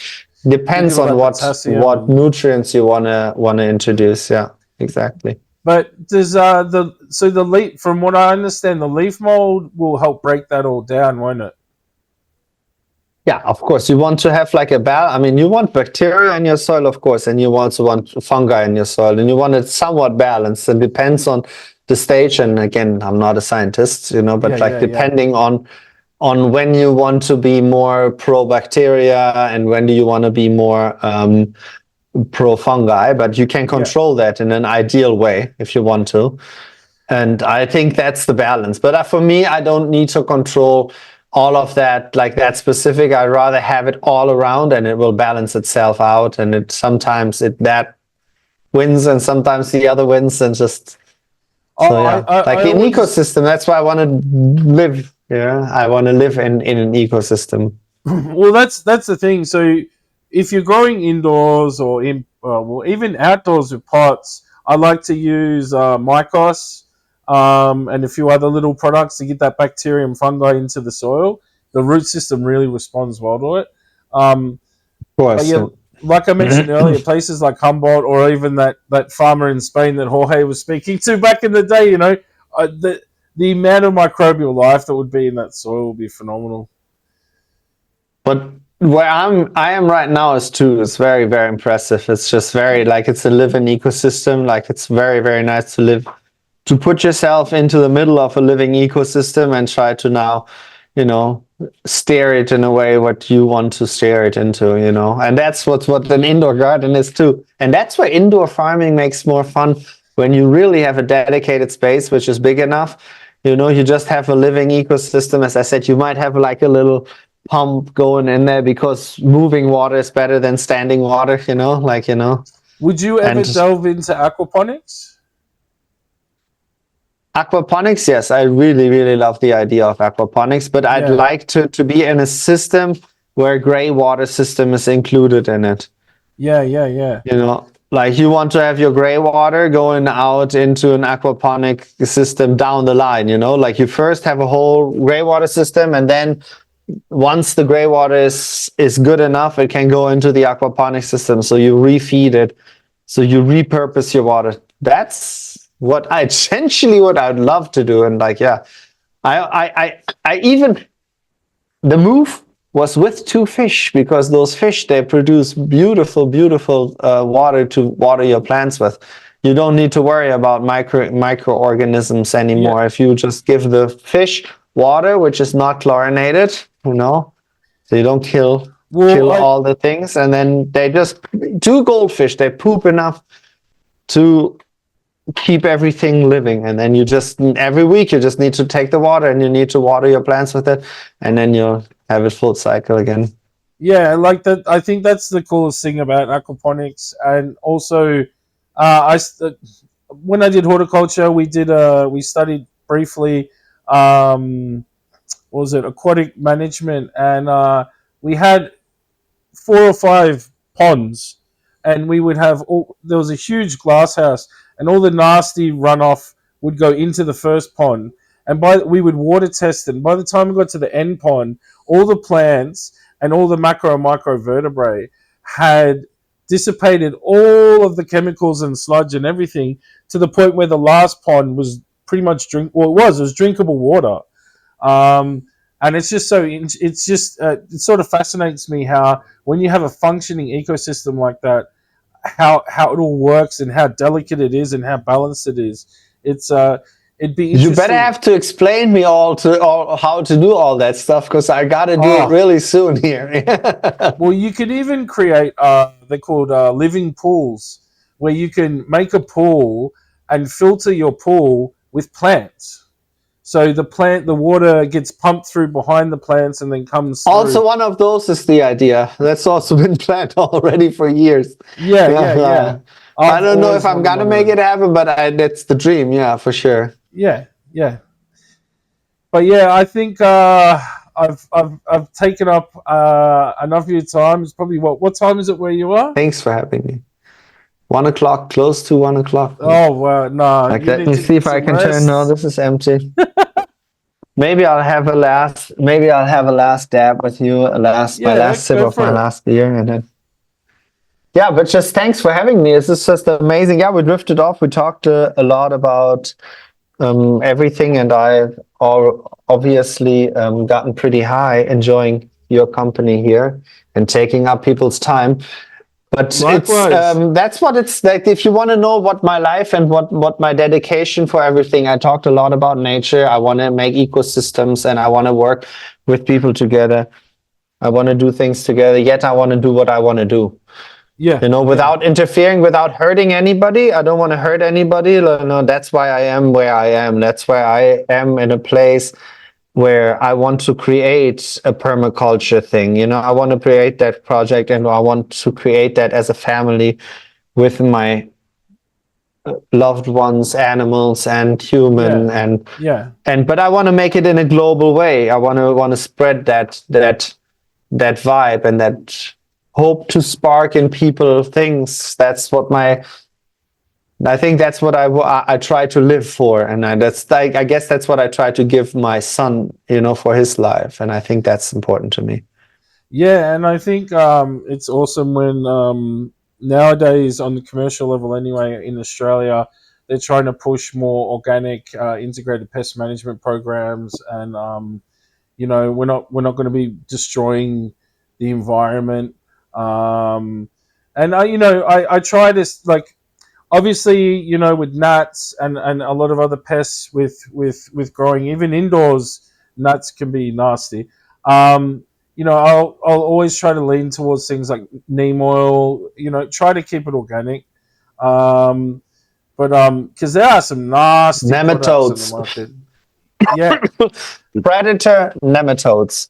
You get Depends all on that potassium, what nutrients you wanna introduce. Yeah, exactly. but does the leaf? From what I understand, the leaf mold will help break that all down, won't it? Yeah, of course. You want to have like I mean, you want bacteria in your soil, of course, and you also want fungi in your soil, and you want it somewhat balanced. It depends on the stage. And again, I'm not a scientist, but like depending on when you want to be more pro bacteria and when do you want to be more pro fungi, but you can control that in an ideal way if you want to. And I think that's the balance. But for me, I don't need to control all of that, like that specific. I'd rather have it all around, and it will balance itself out. And sometimes that wins, and sometimes the other wins, and just like an ecosystem. That's why I want to live. Yeah, I want to live in an ecosystem. Well, that's the thing. So if you're growing indoors or even outdoors with pots, I like to use Mycos and a few other little products to get that bacteria and fungi into the soil. The root system really responds well to it. Of course. Yeah, like I mentioned earlier, places like Humboldt or even that farmer in Spain that Jorge was speaking to back in the day, the amount of microbial life that would be in that soil would be phenomenal. But where I am right now is very, very impressive. It's just very it's a living ecosystem. Like it's very, very nice to put yourself into the middle of a living ecosystem and try to now, steer it in a way what you want to steer it into, and that's what an indoor garden is too. And that's where indoor farming makes more fun, when you really have a dedicated space which is big enough. You just have a living ecosystem. As I said, you might have like a little pump going in there because moving water is better than standing water, Would you ever delve into aquaponics? Aquaponics, yes, I really, really love the idea of aquaponics, but I'd like to be in a system where gray water system is included in it. Yeah. Like you want to have your gray water going out into an aquaponic system down the line, like you first have a whole gray water system, and then once the gray water is good enough, it can go into the aquaponic system. So you refeed it, so you repurpose your water. That's what I'd love to do. And I even, the move was with 2 fish, because those fish, they produce beautiful water to water your plants with. You don't need to worry about microorganisms anymore. If you just give the fish water which is not chlorinated, so you don't kill all the things, and then they just 2 goldfish, they poop enough to keep everything living. And then you just every week you just need to take the water, and you need to water your plants with it, and then you'll have it full cycle again. Yeah, like that. I think that's the coolest thing about aquaponics, and also, when I did horticulture, we studied briefly. What was it, aquatic management, and we had 4 or 5 ponds, and we would have there was a huge glass house, and all the nasty runoff would go into the first pond, and we would water test it. And by the time we got to the end pond, all the plants and all the macro and micro vertebrae had dissipated all of the chemicals and sludge and everything to the point where the last pond was pretty much it was drinkable water. um, and it's just so it's just it sort of fascinates me how when you have a functioning ecosystem like that, how it all works and how delicate it is and how balanced it is. It's it'd be You better interesting. have to explain me all how to do all that stuff, because I gotta do it Oh, really soon here. well, you could even create they're called living pools, where you can make a pool and filter your pool with plants. So the water gets pumped through behind the plants and then comes through. Also, one of those is the idea. That's also been planned already for years. Yeah, Yeah, yeah, yeah. yeah. I I've don't know if always I'm wanted gonna one of make it them. happen, but that's the dream. Yeah, for sure. Yeah, yeah. But yeah, I think I've taken up enough of your time. It's probably what time is it where you are? Thanks for having me. 1 o'clock, close to 1 o'clock. Oh well, no, Like, you let need me to see get if I some can turn. No, rest. this is empty. Maybe I'll have a last. Maybe I'll have a last dab with you. My Yeah, last sip go of my for it. last beer, and then. Yeah, but just thanks for having me. This is just amazing. Yeah, we drifted off. We talked a lot about everything, and I've obviously gotten pretty high enjoying your company here and taking up people's time. But it's Likewise. that's what it's like. If you want to know what my life and what my dedication for everything, I talked a lot about nature. I want to make ecosystems, and I want to work with people together. I want to do things together. Yet I want to do what I want to do. Yeah, You know, yeah, without interfering, without hurting anybody. I don't want to hurt anybody. No, that's why I am where I am. That's why I am in a place where I want to create a permaculture thing. You know, I want to create that project, and I want to create that as a family with my loved ones, animals and human, yeah, yeah, and but I want to make it in a global way. I want to spread that vibe and that hope to spark in people things. That's what I think that's what I try to live for, and that's like, I guess that's what I try to give my son, you know, for his life, and I think that's important to me. yeah. And I think it's awesome when nowadays on the commercial level, anyway, in Australia, they're trying to push more organic, integrated pest management programs, and we're not going to be destroying the environment. Um, and I try this, like, obviously, with gnats and a lot of other pests with growing even indoors. Gnats can be nasty. I'll always try to lean towards things like neem oil. Try to keep it organic. um, but because there are some nasty products on the Nematodes, market. Yeah, predator nematodes.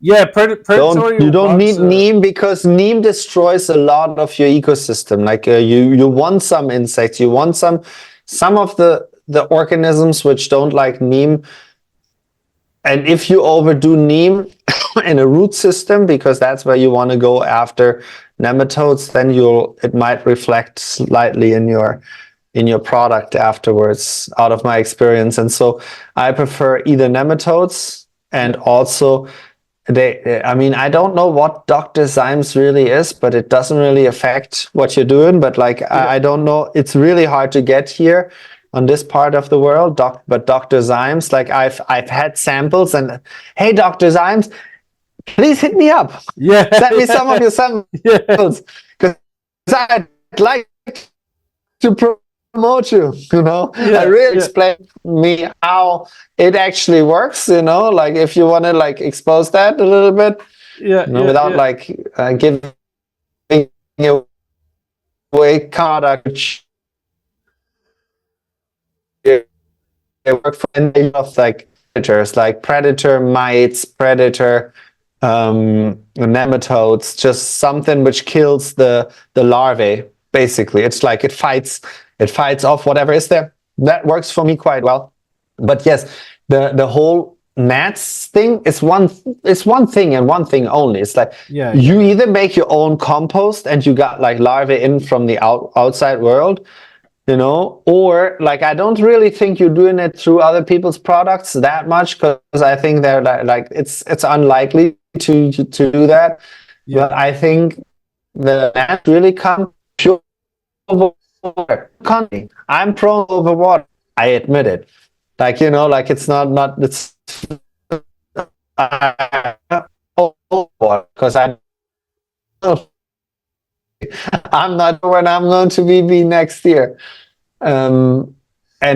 yeah. You Predatorial don't bugs. need neem, because neem destroys a lot of your ecosystem. Like, you want some insects, you want some of the organisms which don't like neem. And if you overdo neem in a root system, because that's where you want to go after nematodes, then it might reflect slightly in your product afterwards, out of my experience. And so I prefer either nematodes, and Yeah, also I mean, I don't know what Dr. Symes really is, but it doesn't really affect what you're doing. But like, yeah, I don't know. It's really hard to get here on this part of the world. But Dr. Symes, like, I've had samples, and hey, Dr. Symes, please hit me up. yeah, Send me some of your samples, yeah, because I'd like to promote you. You know, I yeah, really yeah, explain me how it actually works. You know, like, if you want to like expose that a little bit, yeah, you know, yeah, without yeah. like giving away product which they work for, and they love like predators, like predator mites, predator nematodes, just something which kills the larvae. Basically, it's like it fights off whatever is there. That works for me quite well. But yes, the whole gnats thing is one thing and one thing only. It's like you either make your own compost and you got like larvae in from the outside world, you know, or like I don't really think you're doing it through other people's products that much, because I think they're like it's unlikely to do that. But I think the gnats really come pure over water. I'm prone over water. I admit it. Like, you know, like it's not it's because I'm not sure when I'm going to be next year. And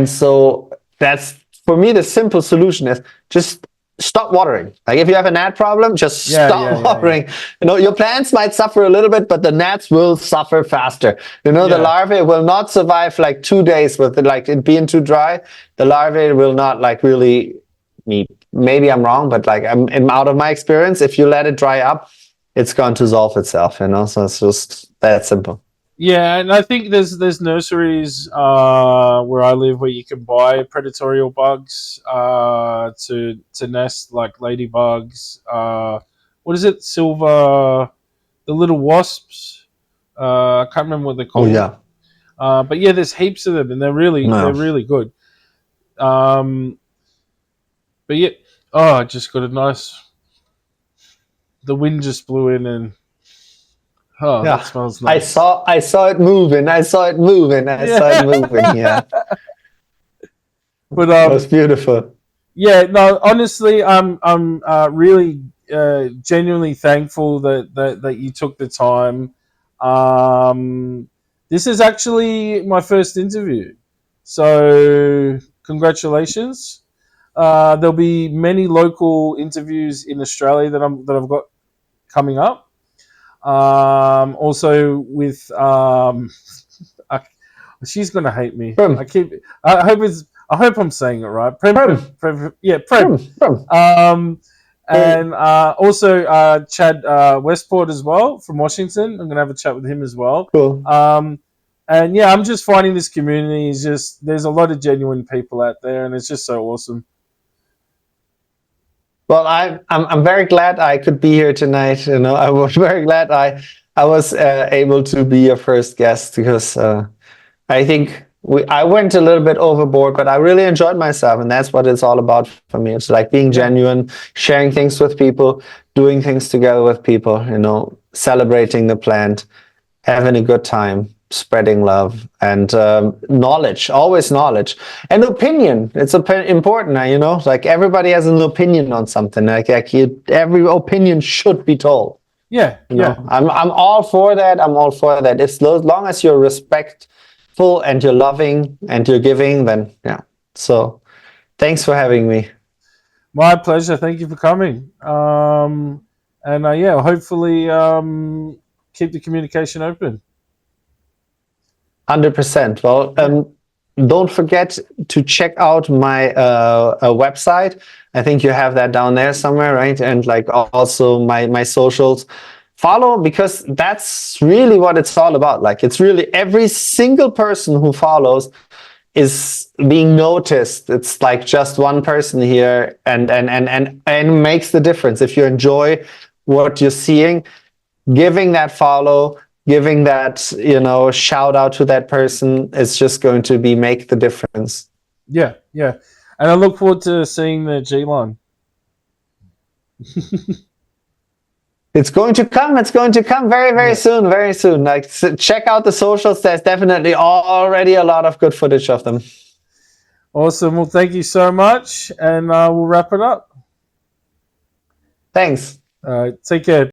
so that's, for me, the simple solution is just stop watering. Like if you have a gnat problem, just stop watering. You know, your plants might suffer a little bit, but the gnats will suffer faster. You know, the larvae will not survive like 2 days with it being too dry. The larvae will not like really meet. Maybe I'm wrong, but like out of my experience, if you let it dry up, it's going to dissolve itself, you know, so it's just that simple. Yeah, and I think there's nurseries where I live where you can buy predatorial bugs to nest, like ladybugs. What is it? Silver, the little wasps. I can't remember what they're called. Oh yeah. But yeah, there's heaps of them, and they're really good. But yeah, I just got a nice. The wind just blew in and. Oh, yeah. That smells nice. I saw it moving. I saw it moving. Yeah. But it was beautiful. Yeah, no, honestly, I'm really genuinely thankful that you took the time. This is actually my first interview, so congratulations. There'll be many local interviews in Australia that I've got coming up. Also with she's gonna hate me. Prim. I hope I'm saying it right. Prem. And also Chad Westport as well from Washington. I'm gonna have a chat with him as well. Cool. And yeah, I'm just finding this community is just, there's a lot of genuine people out there, and it's just so awesome. Well, I'm very glad I could be here tonight. You know, I was very glad I was able to be your first guest, because I think I went a little bit overboard, but I really enjoyed myself, and that's what it's all about for me. It's like being genuine, sharing things with people, doing things together with people. You know, celebrating the plant, having a good time, spreading love, and knowledge, always knowledge, and opinion. It's important, you know, like everybody has an opinion on something. Like every opinion should be told. Yeah, you know? I'm all for that. I'm all for that. As long as you're respectful and you're loving and you're giving, then yeah. So thanks for having me. My pleasure. Thank you for coming. And yeah, hopefully keep the communication open. 100%. Well, don't forget to check out my website. I think you have that down there somewhere, right? And like also my socials. Follow, because that's really what it's all about. Like, it's really every single person who follows is being noticed. It's like just one person here, and makes the difference. If you enjoy what you're seeing, giving that follow, giving that, you know, shout out to that person is just going to make the difference. Yeah. And I look forward to seeing the G-Line. It's going to come. It's going to come very soon, very soon. Like, check out the socials. There's definitely already a lot of good footage of them. Awesome. Well, thank you so much, and we'll wrap it up. Thanks. All right. Take care.